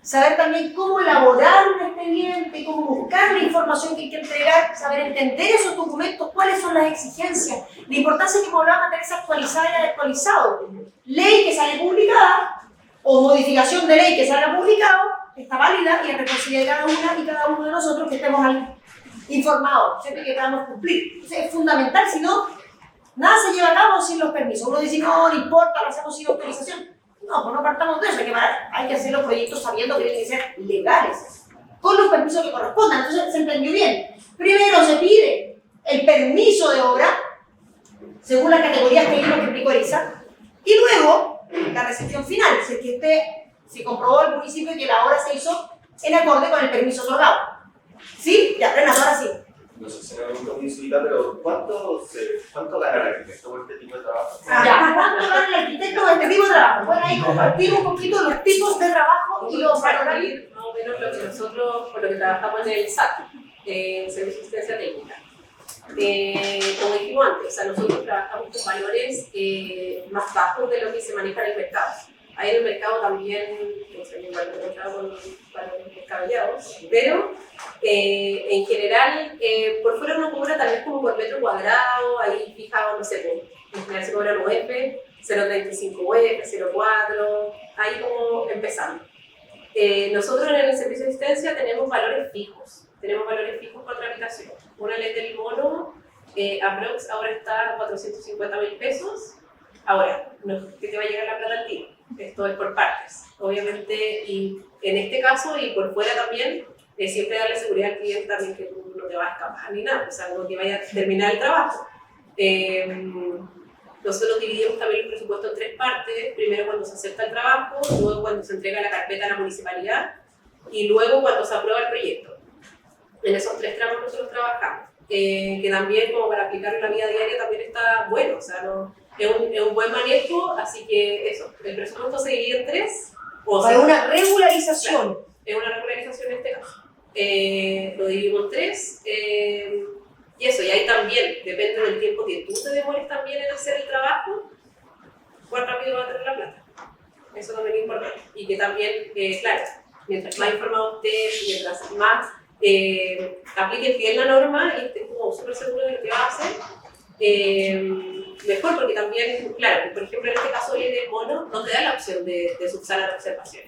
saber también cómo elaborar un expediente, cómo buscar la información que hay que entregar, saber entender esos documentos, cuáles son las exigencias, la importancia de que podamos mantenerse actualizada y actualizado. Ley que sale publicada o modificación de ley que salga publicado está válida y es responsabilidad de cada una y cada uno de nosotros que estemos informados, siempre que podamos cumplir. Entonces es fundamental, si no, nada se lleva a cabo sin los permisos. Uno dice, no importa, lo hacemos sin autorización. No, pues no partamos de eso, hay que hacer los proyectos sabiendo que tienen que ser legales, con los permisos que correspondan. Entonces se entendió bien. Primero se pide el permiso de obra, según las categorías que vimos que explicó Elisa, y luego la recepción final, si comprobó el municipio que la obra se hizo en acorde con el permiso otorgado. ¿Sí? Ya, Renato, ahora sí. No sé si me pregunto muy solita, pero ¿cuánto gana el arquitecto por este tipo de trabajo? Ya, ¿cuánto gana el arquitecto por este tipo de trabajo? Bueno, ahí compartimos un poquito los tipos de trabajo y los valores. Más o menos lo que nosotros, por lo que trabajamos en el SAT, Servicio de Asistencia Técnica. Como dijimos antes, o sea, nosotros trabajamos con valores más bajos de lo que se maneja en el mercado. Ahí en el mercado también, igual me he encontrado con valores descabellados, pero en general, por fuera uno cobra tal vez como por metro cuadrado, ahí fijado, no sé, en general se cobra un UF, 0.35 UF, 0.4, ahí como empezando. Nosotros en el servicio de asistencia tenemos valores fijos por tramitación. Una ley del mono, aprox ahora está a 450.000 pesos. Ahora, no es que te va a llegar la plata al tiro, esto es por partes, obviamente, y en este caso y por fuera también, siempre darle seguridad al cliente también que tú no te vas a escapar ni nada, o sea, no que vaya a terminar el trabajo. Nosotros dividimos también el presupuesto en 3 partes, primero cuando se acepta el trabajo, luego cuando se entrega la carpeta a la municipalidad y luego cuando se aprueba el proyecto. En esos 3 tramos nosotros trabajamos, que también como para aplicarlo en la vida diaria también está bueno, o sea, no, es un buen manejo, así que eso, el presupuesto se divide en 3. Para una regularización. Claro, es una regularización en este caso. Lo dividimos en 3. Y eso, y ahí también, depende del tiempo que tú te demores también en hacer el trabajo, cuán rápido va a tener la plata. Eso también es importante. Y que también, claro, mientras más informado estés, mientras más apliques bien la norma y estés como súper seguro de lo que vas a hacer, mejor, porque también, claro, por ejemplo en este caso de ley del mono no te da la opción de subsanar la observación.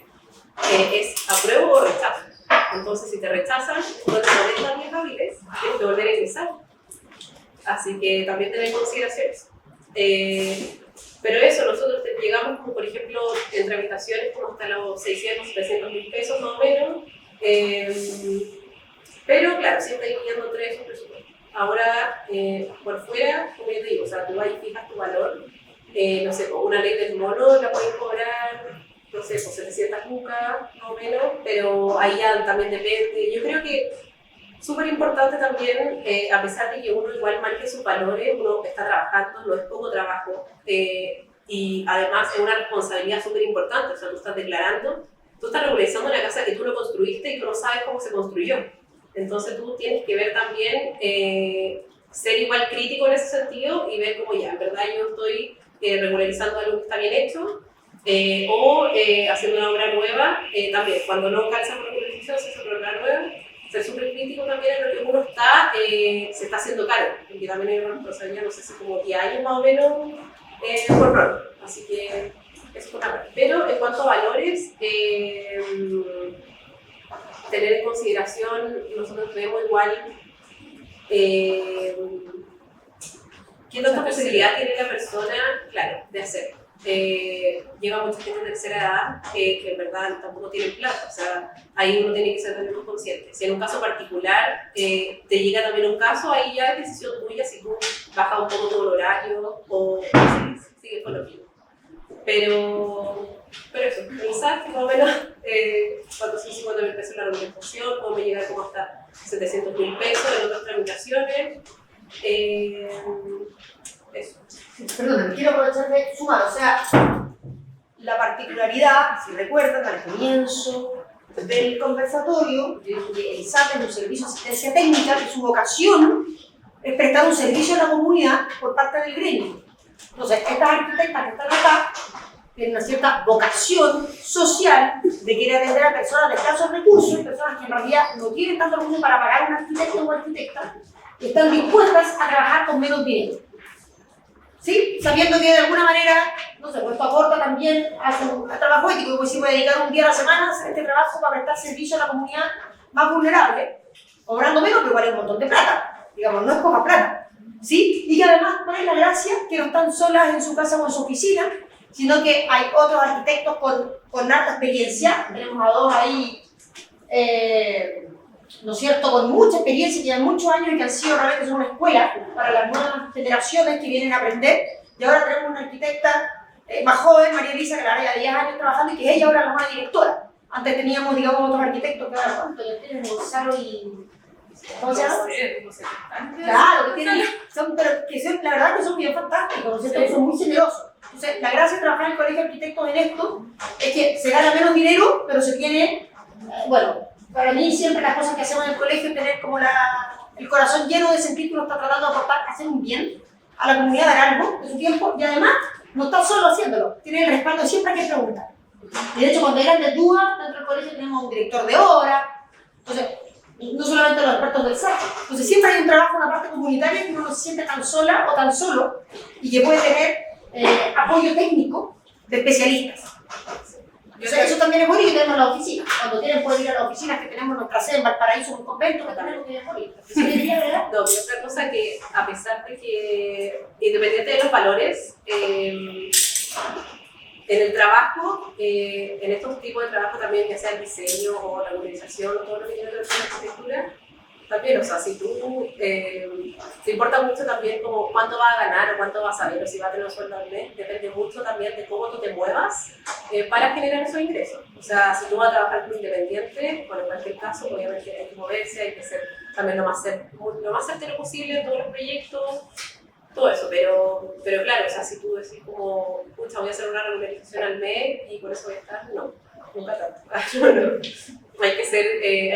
Es apruebo o rechazo. Entonces si te rechazan, no te ponen 10 hábiles, tienes que volver a ingresar. Así que también tener consideraciones. Pero eso, nosotros llegamos como por ejemplo en tramitaciones como hasta los 600, 300.000 pesos más o menos. Pero claro, siempre dividiendo entre esos presupuestos. Ahora, por fuera, como yo te digo, o sea, tú ahí fijas tu valor, no sé, con una ley del mono la puedes cobrar, no sé, por 700 lucas, más o menos, pero ahí ya también depende. Yo creo que súper importante también, a pesar de que uno igual marque sus valores, uno está trabajando, no es poco trabajo, y además es una responsabilidad súper importante, o sea, tú estás declarando, tú estás regularizando la casa que tú no construiste y tú no sabes cómo se construyó. Entonces tú tienes que ver también, ser igual crítico en ese sentido y ver cómo ya, en verdad yo estoy regularizando algo que está bien hecho o haciendo una obra nueva, también cuando no calza con la regularización se hace una obra nueva, ser súper crítico también en lo que uno está, se está haciendo cargo, porque también hay una responsabilidad, no sé si como 10 años más o menos por rol, así que eso por una parte. Pero en cuanto a valores, tener en consideración, nosotros vemos igual qué tanta posibilidad tiene la persona, claro, de hacerlo. Llega mucha gente de tercera edad que en verdad tampoco tienen plata, o sea, ahí uno tiene que ser también consciente. Si en un caso particular te llega también un caso, ahí ya es decisión tuya si tú bajas un poco tu horario o sigues con lo mismo. Pero eso, pensar que más o menos 450.000 pesos en la regularización, podemos llegar como hasta 700.000 pesos en otras tramitaciones. Eso. Perdón, quiero aprovechar de sumar, o sea, la particularidad, si recuerdan, al comienzo del conversatorio, el SAT es un servicio de asistencia técnica que su vocación es prestar un servicio a la comunidad por parte del gremio. Entonces, estas arquitectas que están acá tiene una cierta vocación social de querer atender a personas de escasos recursos, personas que en realidad no tienen tanto recursos para pagar un arquitecto o arquitecta, y están dispuestas a trabajar con menos dinero. ¿Sí? Sabiendo que de alguna manera, no sé, pues esto aporta también al trabajo ético. Yo si voy a dedicar un día a la semana a hacer este trabajo para prestar servicio a la comunidad más vulnerable, cobrando menos, pero igual es un montón de plata. Digamos, no es poca plata. ¿Sí? Y que además, ¿cuál es la gracia? Que no están solas en su casa o en su oficina, sino que hay otros arquitectos con alta experiencia. Tenemos a dos ahí, ¿no es cierto?, con mucha experiencia, que llevan muchos años y que han sido realmente una escuela para las nuevas generaciones que vienen a aprender. Y ahora tenemos una arquitecta más joven, María Elisa, que la lleva 10 años trabajando y que es ella ahora la nueva directora. Antes teníamos, digamos, otros arquitectos que ahora, ¿cuánto? Ya tienen Gonzalo y... ¿Cómo se llama? Claro, que tienen, la verdad que son bien fantásticos, ¿no es cierto? Son muy generosos. Entonces, la gracia de trabajar en el colegio de arquitectos en esto es que se gana menos dinero, pero se tiene, bueno, para mí siempre las cosas que hacemos en el colegio es tener como el corazón lleno de sentir que uno está tratando de aportar, hacer un bien a la comunidad, dar algo de su tiempo, y además no está solo haciéndolo, tiene el respaldo siempre que preguntar. Y de hecho, cuando hay grandes dudas, dentro del colegio tenemos un director de obra, entonces, no solamente los expertos del SAC, entonces siempre hay un trabajo, una parte comunitaria que uno no se siente tan sola o tan solo y que puede tener apoyo técnico de especialistas. O sea, eso también es bonito, y tenemos en la oficina. Cuando quieren pueden ir a las oficinas que tenemos en nuestra sede en Valparaíso, en un convento, que también es bonito. No, pero otra cosa que, a pesar de que, independiente de los valores, en el trabajo, en estos tipos de trabajo también, ya sea el diseño o la organización o todo lo que tiene que ver con la arquitectura, también, o sea, si tú, te importa mucho también como cuánto vas a ganar o cuánto vas a ver o si vas a tener un sueldo al mes, depende mucho también de cómo tú te muevas para generar esos ingresos. O sea, si tú vas a trabajar como independiente, bueno, en cualquier caso, obviamente hay que moverse, hay que ser también lo más certero posible en todos los proyectos, todo eso, pero claro, o sea, si tú decís como, pucha, voy a hacer una regularización al mes y por eso voy a estar, no, nunca tanto. Hay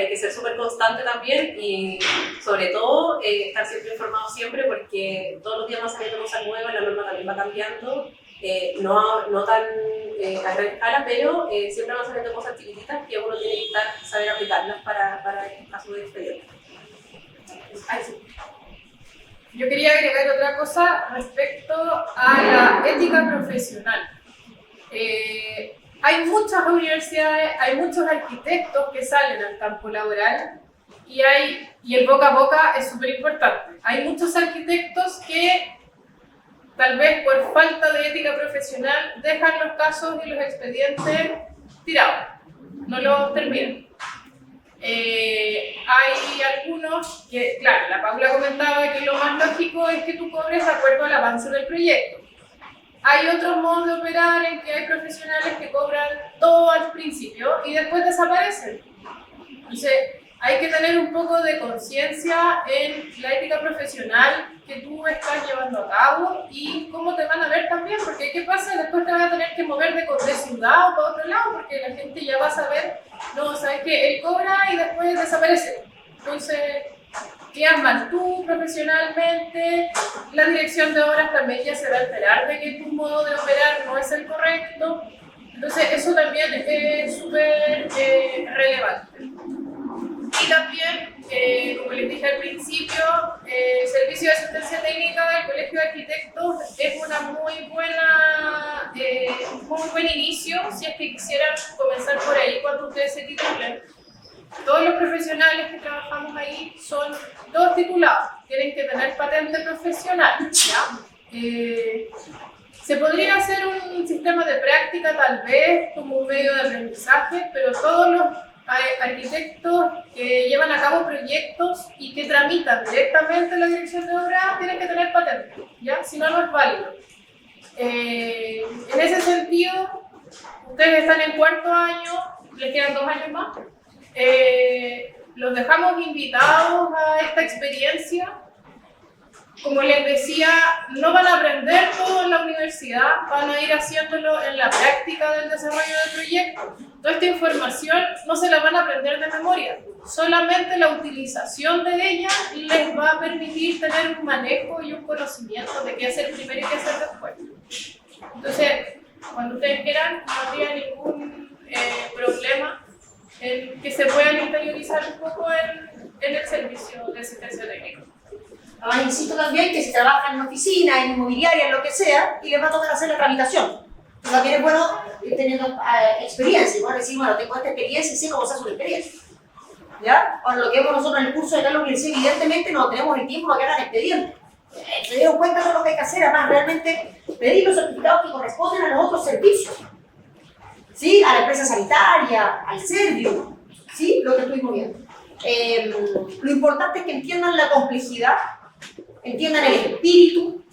que ser súper constante también y sobre todo estar siempre informado siempre porque todos los días van saliendo cosas nuevas, la norma también va cambiando, no tan a gran escala, pero siempre van saliendo cosas chiquititas que uno tiene que saber aplicarlas para el caso de expediente. Yo quería agregar otra cosa respecto a la ética profesional. Hay muchas universidades, hay muchos arquitectos que salen al campo laboral y el boca a boca es súper importante. Hay muchos arquitectos que tal vez por falta de ética profesional dejan los casos y los expedientes tirados, no los terminan. Hay algunos que, claro, la Paula comentaba que lo más lógico es que tú cobres de acuerdo al avance del proyecto. Hay otros modos de operar en que hay profesionales que cobran todo al principio y después desaparecen. Entonces, hay que tener un poco de conciencia en la ética profesional que tú estás llevando a cabo y cómo te van a ver también, porque ¿qué pasa? Después te van a tener que mover de ciudad o para otro lado, porque la gente ya va a saber, no, sabes que él cobra y después desaparece. Entonces, quedas mal tú profesionalmente, la dirección de obras también ya se va a enterar de que tu modo de operar no es el correcto. Entonces, eso también es súper relevante. Y también, como les dije al principio, el Servicio de Asistencia Técnica del Colegio de Arquitectos es una muy buen inicio si es que quisieran comenzar por ahí cuando ustedes se titulen. Todos los profesionales que trabajamos ahí son todos titulados, tienen que tener patente profesional, ¿ya? Se podría hacer un sistema de práctica tal vez como un medio de aprendizaje, pero todos los arquitectos que llevan a cabo proyectos y que tramitan directamente la dirección de obra tienen que tener patente, ¿ya? Si no, no es válido. En ese sentido, ustedes están en cuarto año, les quedan 2 años más. Los dejamos invitados a esta experiencia. Como les decía, no van a aprender todo en la universidad, van a ir haciéndolo en la práctica del desarrollo del proyecto. Toda esta información no se la van a aprender de memoria, solamente la utilización de ella les va a permitir tener un manejo y un conocimiento de qué hacer primero y qué hacer después. Entonces, Cuando ustedes quieran, no habría ningún problema en que se puedan interiorizar un poco en el servicio de asistencia técnica. Además, insisto también que si trabajan en oficina, en inmobiliaria, en lo que sea, y les va a tocar hacer la tramitación. También es bueno ir teniendo experiencia. Bueno, decir, bueno, tengo esta experiencia y sé cómo se hace una experiencia. ¿Ya? Ahora, lo que vemos nosotros en el curso de la universidad, evidentemente no tenemos el tiempo para que hagan expedientes. Se dieron cuenta de lo que hay que hacer, además, realmente pedir los certificados que corresponden a los otros servicios. ¿Sí? A la empresa sanitaria, al servicio, ¿sí? Lo que estuvimos viendo. Lo importante es que entiendan la complejidad, entiendan el espíritu,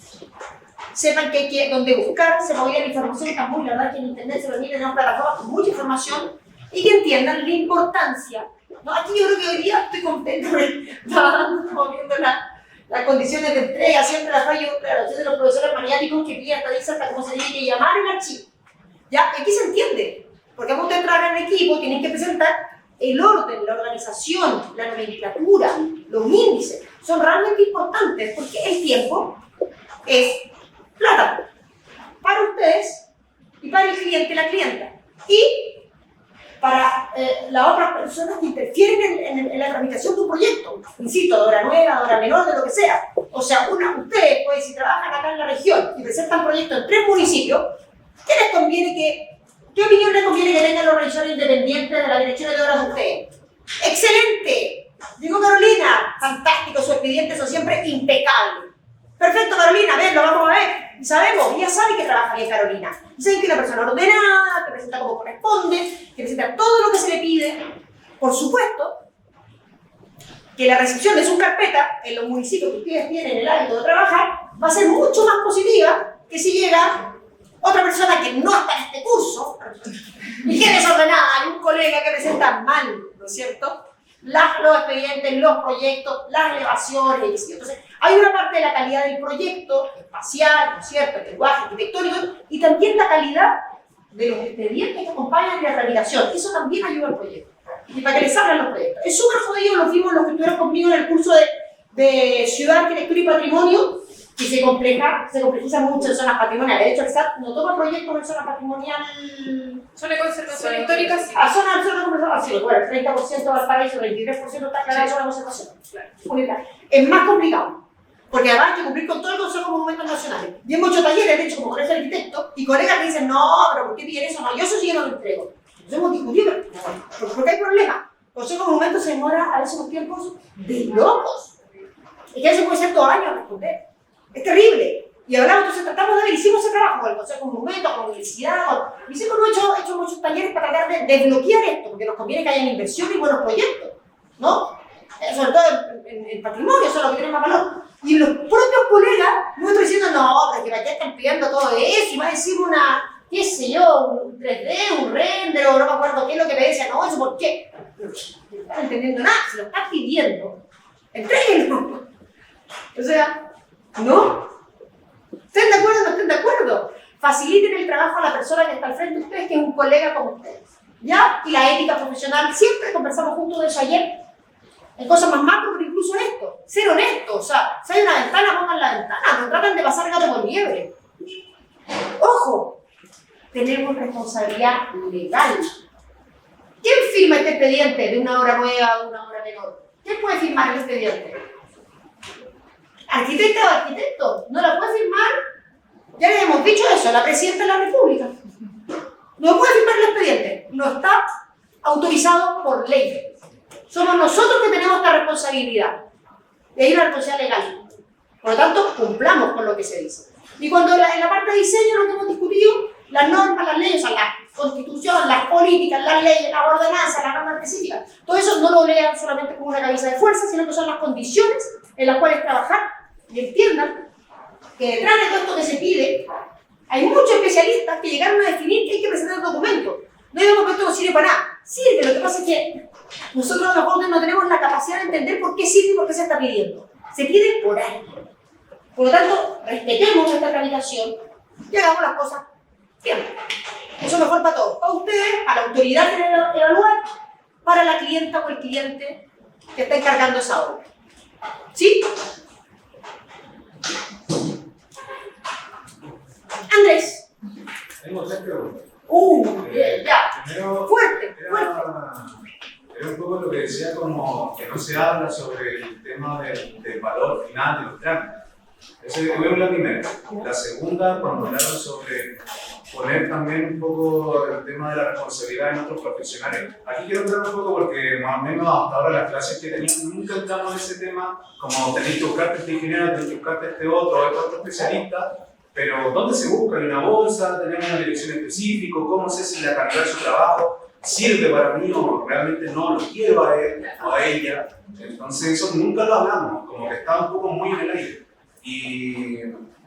sepan que hay que dónde buscar, se movía la información, está muy, la verdad que en internet se permite tener plataformas con mucha información, y que entiendan la importancia. ¿No? Aquí yo creo que hoy día estoy contento de estar viendo las condiciones de entrega, siempre las fallo, claro, de los profesores maniáticos que piden hasta dice hasta cómo se tiene que llamar el archivo. ¿Ya? Aquí se entiende, porque cuando ustedes trabajan en equipo tienen que presentar el orden, la organización, la nomenclatura, los índices, son realmente importantes porque el tiempo es plata para ustedes y para el cliente y la clienta. Y para las otras personas que interfieren en la tramitación de un proyecto, insisto, de hora nueva, de hora menor, de lo que sea. O sea, ustedes, pues, si trabajan acá en la región y presentan proyectos en 3 municipios, ¿qué opinión les conviene que tengan los revisores independientes de la dirección de obras de ustedes? ¡Excelente! Digo, Carolina, fantástico, sus expedientes son siempre impecables. Perfecto, Carolina, ven, lo vamos a ver. Y sabemos, ya saben que trabaja bien Carolina. Y saben que es una persona ordenada, que presenta como corresponde, que presenta todo lo que se le pide. Por supuesto, que la recepción de sus carpetas en los municipios que ustedes tienen el hábito de trabajar va a ser mucho más positiva que si llega otra persona que no está en este curso y que es desordenada, hay un colega que presenta mal, ¿no es cierto? Los expedientes, los proyectos, las elevaciones, entonces hay una parte de la calidad del proyecto, espacial, ¿no es cierto?, el lenguaje arquitectónico, y también la calidad de los expedientes que acompañan la tramitación. Eso también ayuda al proyecto, y para que les salgan los proyectos. Es súper jodido, lo vimos los que estuvieron conmigo en el curso de Ciudad, Arquitectura y Patrimonio, que se complejiza mucho en zonas patrimoniales. De hecho, el SAT no toma proyectos en zonas patrimonial. Zona de conservación histórica, sí. Zona de conservación, sí, bueno, el 30% Valparaíso, el 23% está aclarado en zona de conservación. Claro. Es más complicado, porque además hay que cumplir con todo el Consejo de Monumentos Nacionales. Y hay muchos talleres, de hecho, como colegio de arquitectos, y colegas que dicen, no, pero ¿por qué piden eso? No, yo eso sí que no lo entrego. Entonces hemos discutido, porque hay problemas. El Consejo de Monumentos se demora a veces unos tiempos de locos. Y que a veces puede ser 2 años responder. Es terrible. Y hablamos, entonces tratamos de ver, hicimos ese trabajo con el Consejo de Monumentos, con la universidad, hemos hecho muchos talleres para tratar de desbloquear esto, porque nos conviene que hayan inversión y buenos proyectos, ¿no? Sobre todo en patrimonio, eso es lo que tiene más valor. Y los propios colegas nuestros diciendo, no, pero que para qué están pidiendo todo eso, y va a decir qué sé yo, un 3D, un render, o no me acuerdo qué es lo que me decía, no, eso, ¿por qué? No están entendiendo nada, se lo están pidiendo, entréguenlo. O sea, ¿no? ¿Estén de acuerdo o no estén de acuerdo? Faciliten el trabajo a la persona que está al frente de ustedes, que es un colega como ustedes, ¿ya? Y la ética profesional, siempre conversamos juntos de eso ayer, en cosas más macro, pero incluso esto, ser honestos, o sea, si hay una ventana, pongan la ventana, no traten de pasar gato por liebre. ¡Ojo! Tenemos responsabilidad legal. ¿Quién firma este expediente de una hora nueva o de una hora menor? ¿Quién puede firmar el expediente? ¿Arquitecta o arquitecto? ¿No la puede firmar? Ya les hemos dicho eso, la Presidenta de la República. No puede firmar el expediente, no está autorizado por ley. Somos nosotros que tenemos esta responsabilidad. Y hay una responsabilidad legal. Por lo tanto, cumplamos con lo que se dice. Y cuando en la parte de diseño lo que hemos discutido, las normas, las leyes, o sea, la constitución, las políticas, las leyes, las ordenanzas, las normas específicas, todo eso no lo lean solamente como una camisa de fuerza, sino que son las condiciones en las cuales trabajar, y entiendan que detrás de todo esto que se pide, hay muchos especialistas que llegaron a definir que hay que presentar documentos. No digamos que esto no sirve para nada. Sirve, lo que pasa es que nosotros a lo mejor no tenemos la capacidad de entender por qué sirve y por qué se está pidiendo. Se pide por algo. Por lo tanto, respetemos esta tramitación y hagamos las cosas bien. Eso es mejor para todos. Para ustedes, a la autoridad que debe evaluar, para la clienta o el cliente que está encargando esa obra. ¿Sí? Andrés. Tengo 3 preguntas. Bien, ya. Primero, Fuerte. era un poco lo que decía, como que no se habla sobre el tema del valor final de los trámites. Esa es la primera. La segunda, cuando hablaron sobre poner también un poco el tema de la responsabilidad en otros profesionales. Aquí quiero entrar un poco porque más o menos hasta ahora las clases que teníamos nunca entramos en ese tema, como tenéis que buscarte este ingeniero, tenéis que buscarte este otro especialista, pero ¿dónde se busca? ¿En una bolsa? ¿Tenemos una dirección específica? ¿Cómo sé si la calidad de su trabajo sirve para mí o realmente no lo quiero a él o a ella? Entonces eso nunca lo hablamos, como que está un poco muy en el aire. Y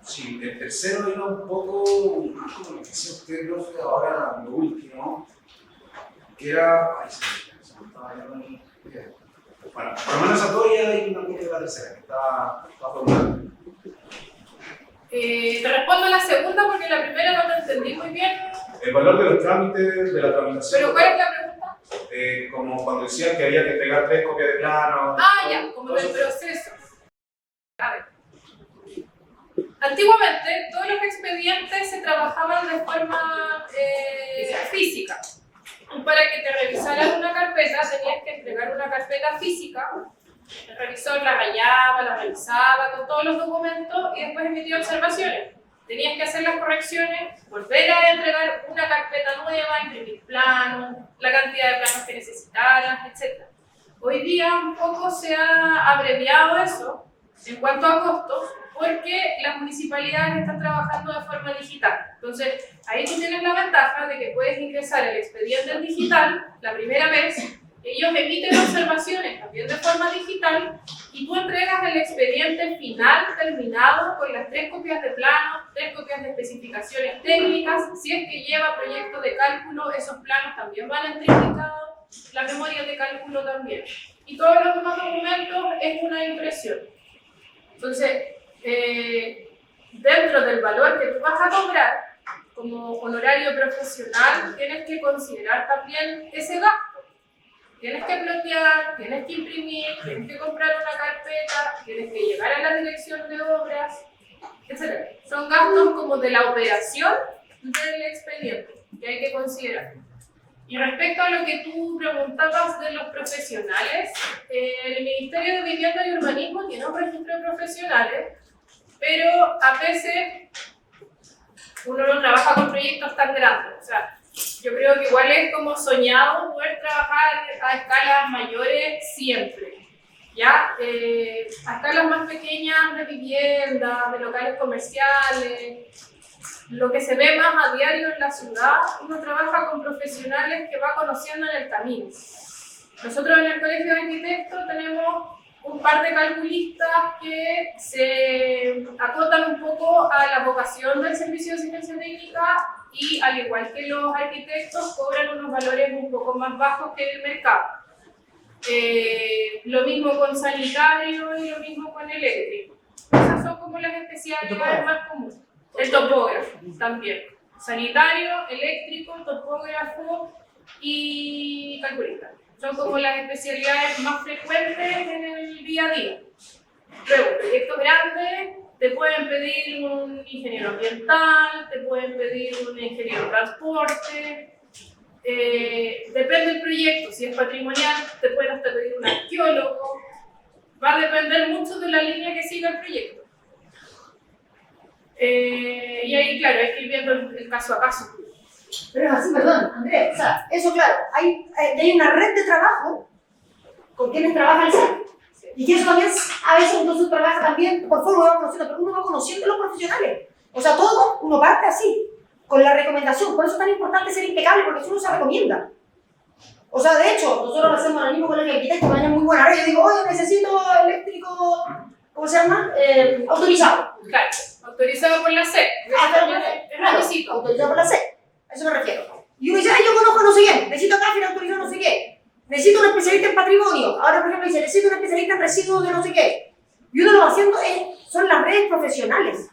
sí, el tercero era un poco, como lo que decía usted, profe, ahora lo último, que era, ay, se me estaba yendo el... Bueno, por lo menos a todos ya hay una copia de la tercera, que está formulando. Te respondo a la segunda porque la primera no te entendí muy bien. El valor de los trámites, de la tramitación. ¿Pero cuál es la pregunta? Como cuando decía que había que entregar 3 copias de plano. Ah, ya, como del proceso. A ver. Antiguamente, todos los expedientes se trabajaban de forma física. Y para que te revisaran una carpeta, tenías que entregar una carpeta física. El revisor la rayaba, la revisaba con todos los documentos y después emitía observaciones. Tenías que hacer las correcciones, volver a entregar una carpeta nueva, imprimir planos, la cantidad de planos que necesitaras, etc. Hoy día un poco se ha abreviado eso en cuanto a costos, porque las municipalidades están trabajando de forma digital. Entonces, ahí tú tienes la ventaja de que puedes ingresar el expediente en digital la primera vez, ellos emiten observaciones también de forma digital y tú entregas el expediente final terminado con las 3 copias de planos, 3 copias de especificaciones técnicas. Si es que lleva proyecto de cálculo, esos planos también van entrificados, la memoria de cálculo también. Y todos los demás documentos es una impresión. Entonces, dentro del valor que tú vas a cobrar como honorario profesional, tienes que considerar también ese gasto. Tienes que plotear, tienes que imprimir, tienes que comprar una carpeta, tienes que llegar a la dirección de obras, etc. Son gastos como de la operación del expediente que hay que considerar. Y respecto a lo que tú preguntabas de los profesionales, el Ministerio de Vivienda y Urbanismo tiene un registro de profesionales, pero a veces uno no trabaja con proyectos tan grandes. O sea, yo creo que igual es como soñado poder trabajar a escalas mayores siempre, ¿ya? A escalas más pequeñas de vivienda, de locales comerciales, lo que se ve más a diario en la ciudad, uno trabaja con profesionales que va conociendo en el camino. Nosotros en el Colegio de Arquitectos tenemos un par de calculistas que se acotan un poco a la vocación del servicio de asistencia técnica y, al igual que los arquitectos, cobran unos valores un poco más bajos que el mercado. Lo mismo con sanitario y lo mismo con eléctrico. Esas son como las especialidades más comunes. El topógrafo también. Sanitario, eléctrico, topógrafo y calculista. Son como las especialidades más frecuentes en el día a día. Luego, proyectos grandes, te pueden pedir un ingeniero ambiental, te pueden pedir un ingeniero de transporte. Depende del proyecto, si es patrimonial, te pueden hasta pedir un arqueólogo. Va a depender mucho de la línea que siga el proyecto. Y ahí, claro, hay que ir viendo el caso a caso. Pero es así, perdón, Andrés, o sea, eso claro, hay una red de trabajo con quienes trabaja el SEC. Y que eso también, a veces entonces trabaja también, por favor, uno va conociendo, pero uno va conociendo a los profesionales. O sea, todo uno parte así, con la recomendación. Por eso es tan importante ser impecable, porque eso uno se recomienda. O sea, de hecho, nosotros lo hacemos en el mismo colegio de arquitectos, que tienen muy buena red. Yo digo, oye, necesito eléctrico, ¿cómo se llama? Autorizado. Claro, autorizado por la SEC. Es requisito. Autorizado por la SEC. A eso me refiero. Y uno dice, yo conozco no sé qué, necesito acá autorizado no sé qué, necesito un especialista en patrimonio. Ahora, por ejemplo, dice, necesito un especialista en residuos de no sé qué. Y uno lo va haciendo, son las redes profesionales.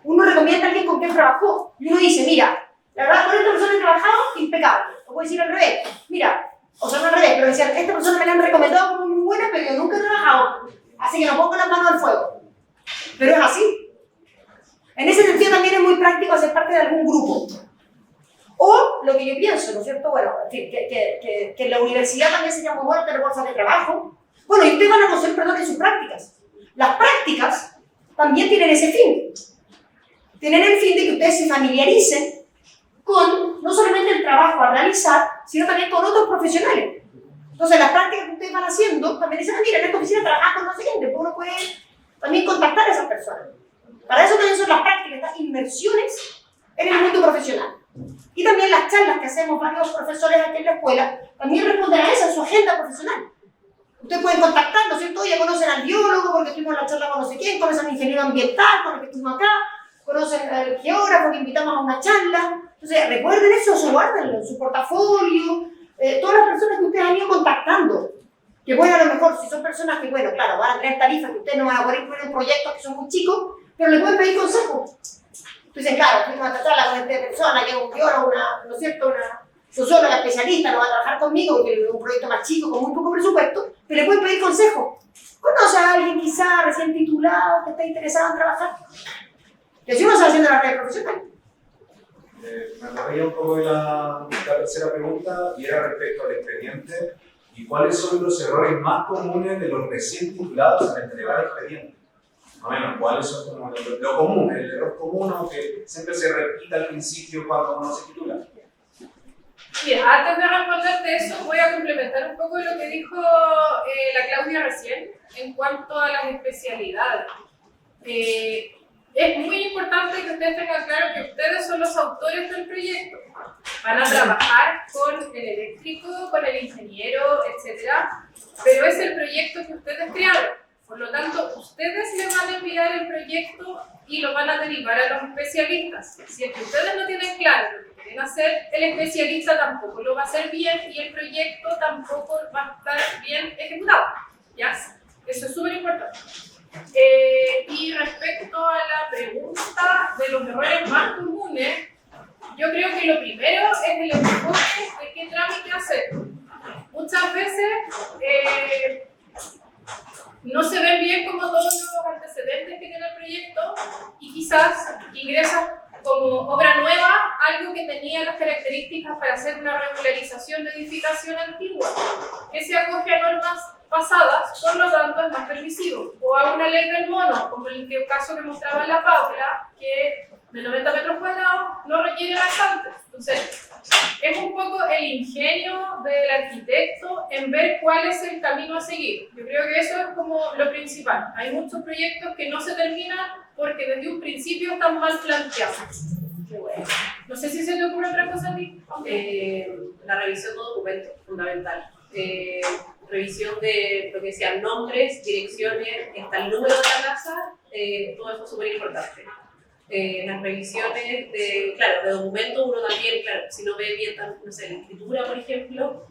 Uno recomienda a alguien con quien trabajó. Y uno dice, mira, la verdad, con esta persona he trabajado, impecable. O puede decir al revés, mira, o sea, no al revés, pero decir, esta persona me la han recomendado como muy buena, pero yo nunca he trabajado. Así que no pongo las manos al fuego. Pero es así. En ese sentido también es muy práctico hacer parte de algún grupo. O lo que yo pienso, ¿no es cierto? Bueno, en fin, que en la universidad también sería muy bueno tener bolsas de trabajo. Bueno, y ustedes van a conocer, perdón, en sus prácticas. Las prácticas también tienen ese fin. Tienen el fin de que ustedes se familiaricen con no solamente el trabajo a realizar, sino también con otros profesionales. Entonces, las prácticas que ustedes van haciendo, también dicen, mira, en esta oficina trabajamos con los siguientes, pues uno puede también contactar a esas personas. Para eso también son las prácticas, estas inmersiones en el mundo profesional. Y también las charlas que hacemos varios profesores aquí en la escuela, también responden a esa, en su agenda profesional. Ustedes pueden contactar, ¿no es cierto? Ya conocen al biólogo, porque estuvimos en la charla con no sé quién, conocen al ingeniero ambiental, con el que estuvimos acá, conocen al geógrafo que invitamos a una charla. Entonces, recuerden eso, guárdenlo en su portafolio, todas las personas que ustedes han ido contactando, que bueno, a lo mejor, si son personas que, bueno, claro, van a tener tarifas que ustedes no van a poder incluir en proyectos que son muy chicos, pero les pueden pedir consejos. Entonces, claro, fuimos a esta charla con esta persona, que es un biólogo, ¿no es cierto?, una socióloga especialista, no va a trabajar conmigo porque es un proyecto más chico, con muy poco presupuesto, pero le pueden pedir consejos. ¿Conoce a alguien quizá recién titulado que está interesado en trabajar? Y así uno se va haciendo la red profesional. Me refería un poco de la tercera pregunta y era respecto al expediente y cuáles son los errores más comunes de los recién titulados al entregar expediente. Bueno, ¿cuáles son como lo común, el error común o que siempre se repita al principio cuando uno se titula? Mira, antes de responderte eso, voy a complementar un poco lo que dijo la Claudia recién en cuanto a las especialidades. Es muy importante que ustedes tengan claro que ustedes son los autores del proyecto. Van a trabajar con el eléctrico, con el ingeniero, etc. Pero es el proyecto que ustedes crearon. Por lo tanto, ustedes le van a enviar el proyecto y lo van a derivar a los especialistas. Si es que ustedes no tienen claro lo que quieren hacer, el especialista tampoco lo va a hacer bien y el proyecto tampoco va a estar bien ejecutado. ¿Ya? Eso es súper importante. Y respecto a la pregunta de los errores más comunes, yo creo que lo primero es el enfoque de qué trámite hacer. Muchas veces no se ven bien como todos los antecedentes que tiene el proyecto y quizás ingresa como obra nueva algo que tenía las características para hacer una regularización de edificación antigua, que se acoge a normas pasadas, por lo tanto es más permisivo. O a una ley del mono, como el caso que mostraba la Paula, que de 90 metros cuadrados no requiere bastantes. Entonces, es un poco el ingenio del arquitecto en ver cuál es el camino a seguir. Yo creo que eso es como lo principal. Hay muchos proyectos que no se terminan porque desde un principio están mal planteados. Bueno. No sé si se te ocurre otra cosa a ti. La revisión de documentos, fundamental. Revisión de lo que decían nombres, direcciones, hasta el número de la casa, todo eso es súper importante. Las revisiones de documentos, uno también, claro, si no ve bien, no sé, la escritura, por ejemplo,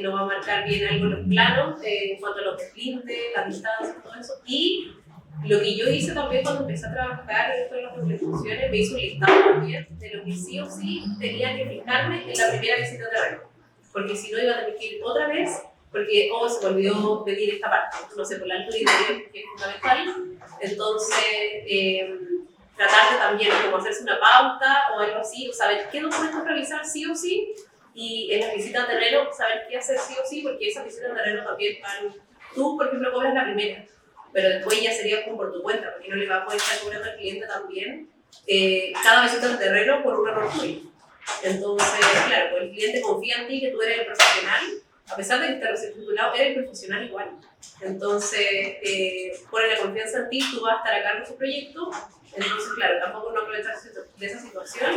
no va a marcar bien algo en los planos, en cuanto a los desplintes, las distancias, todo eso. Y lo que yo hice también cuando empecé a trabajar en esto de las regulaciones, me hizo un listado también de lo que sí o sí tenía que fijarme en la primera visita de terreno. Porque si no iba a tener que ir otra vez, porque se me olvidó pedir esta parte, no sé, por la altura interior, que es fundamental. Entonces, tratar de también como hacerse una pauta o algo así, o saber qué documentos revisar sí o sí, y en las visitas de terreno saber qué hacer sí o sí, porque esas visitas de terreno también van, tú por ejemplo cobras la primera, pero después ya sería como por tu cuenta, porque no le va a poder estar cobrando al cliente también cada visita de terreno por un error tuyo. Entonces, claro, pues el cliente confía en ti que tú eres el profesional, a pesar de que estés recién titulado, eres el profesional igual. Entonces, pone la confianza en ti, tú vas a estar a cargo de su proyecto. Entonces, claro, tampoco no aprovecharse de esa situación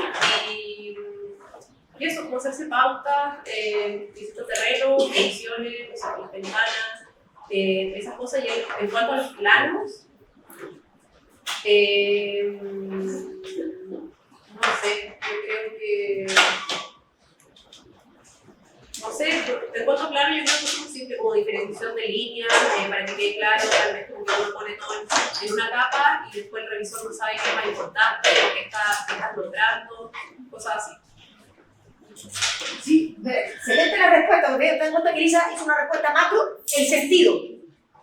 y eso, como hacerse pautas, visitas de terreno, ediciones, o sea, las ventanas, esas cosas. Y en cuanto a los planos, no sé, yo creo que, no sé, en cuanto a plano, yo creo que es muy simple, como diferenciación de líneas, para que quede claro, tal vez como que uno pone todo en una capa y después el revisor no sabe qué es más importante, qué estás logrando, cosas así. Sí, excelente la respuesta, porque ten en cuenta que Elisa hizo una respuesta macro en sentido,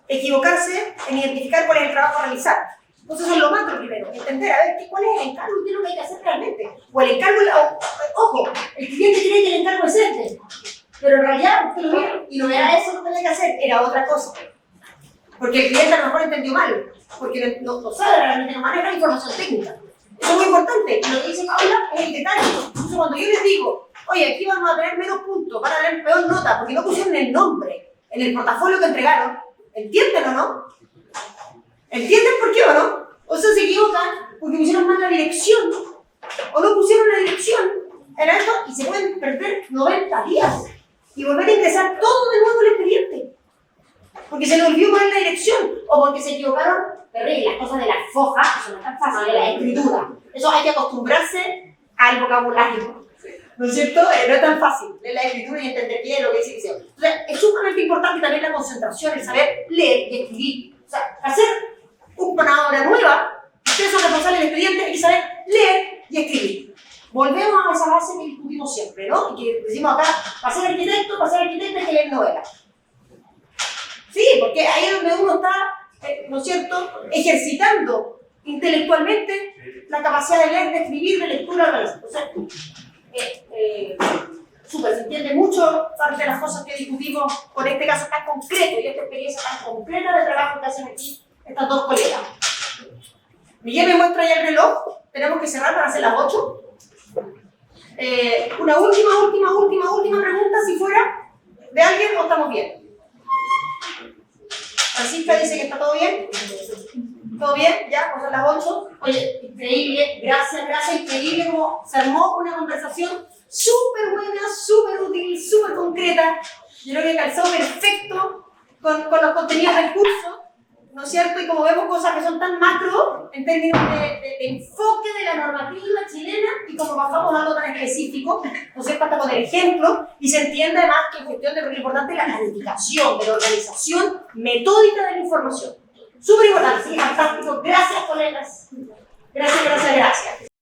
equivocarse en identificar cuál es el trabajo a realizar. Entonces eso es lo macro primero, entender a ver cuál es el encargo y qué es lo que hay que hacer realmente. O el encargo, ojo, el cliente cree que el encargo es este, pero en realidad usted lo ve y no era eso lo que tenía que hacer, era otra cosa. Porque el cliente a lo mejor entendió mal, porque no sabe realmente, no maneja la información técnica. Eso es muy importante, y lo que dice Paula es el detalle. Entonces cuando yo les digo, oye, aquí vamos a tener menos puntos, van a tener peor nota, porque no pusieron el nombre en el portafolio que entregaron, ¿entienden o no? ¿Entienden por qué o no? O sea, se equivocan porque pusieron mal la dirección, o no pusieron la dirección en esto, y se pueden perder 90 días y volver a ingresar todo de nuevo el expediente. Porque se le olvidó poner la dirección, o porque se equivocaron de las cosas de las fojas, que son tan fáciles, de la escritura. Eso hay que acostumbrarse al vocabulario. ¿No es cierto? No es tan fácil leer la escritura y entender qué es lo que dice. Entonces, es sumamente importante también la concentración, el saber leer y escribir. O sea, hacer una obra nueva, ustedes son responsables del expediente, hay que saber leer y escribir. Volvemos a esa base que discutimos siempre, ¿no? Y que decimos acá, para ser arquitecto hay que leer novelas. Sí, porque ahí es donde uno está, ¿no es cierto?, ejercitando intelectualmente la capacidad de leer, de escribir, de lectura, de o sea, súper, se entiende mucho parte de las cosas que discutimos con este caso tan concreto y esta experiencia tan concreta de trabajo que hacen aquí estas dos colegas. Miguel me muestra ya el reloj, tenemos que cerrar para hacer las 8. Una última pregunta, si fuera de alguien, o estamos bien. Francisca dice que está todo bien. ¿Todo bien? ¿Ya? Pues a las 8. Oye, increíble, gracias, increíble como se armó una conversación súper buena, súper útil, súper concreta. Yo creo que calzó perfecto con los contenidos del curso, ¿no es cierto? Y como vemos cosas que son tan macro en términos de enfoque de la normativa chilena y como bajamos a algo tan específico, ¿no es cierto? Hasta con el ejemplo, y se entiende además que en gestión de lo importante es la planificación, de la organización metódica de la información. Súper importante, sí, fantástico. Gracias, colegas. Gracias.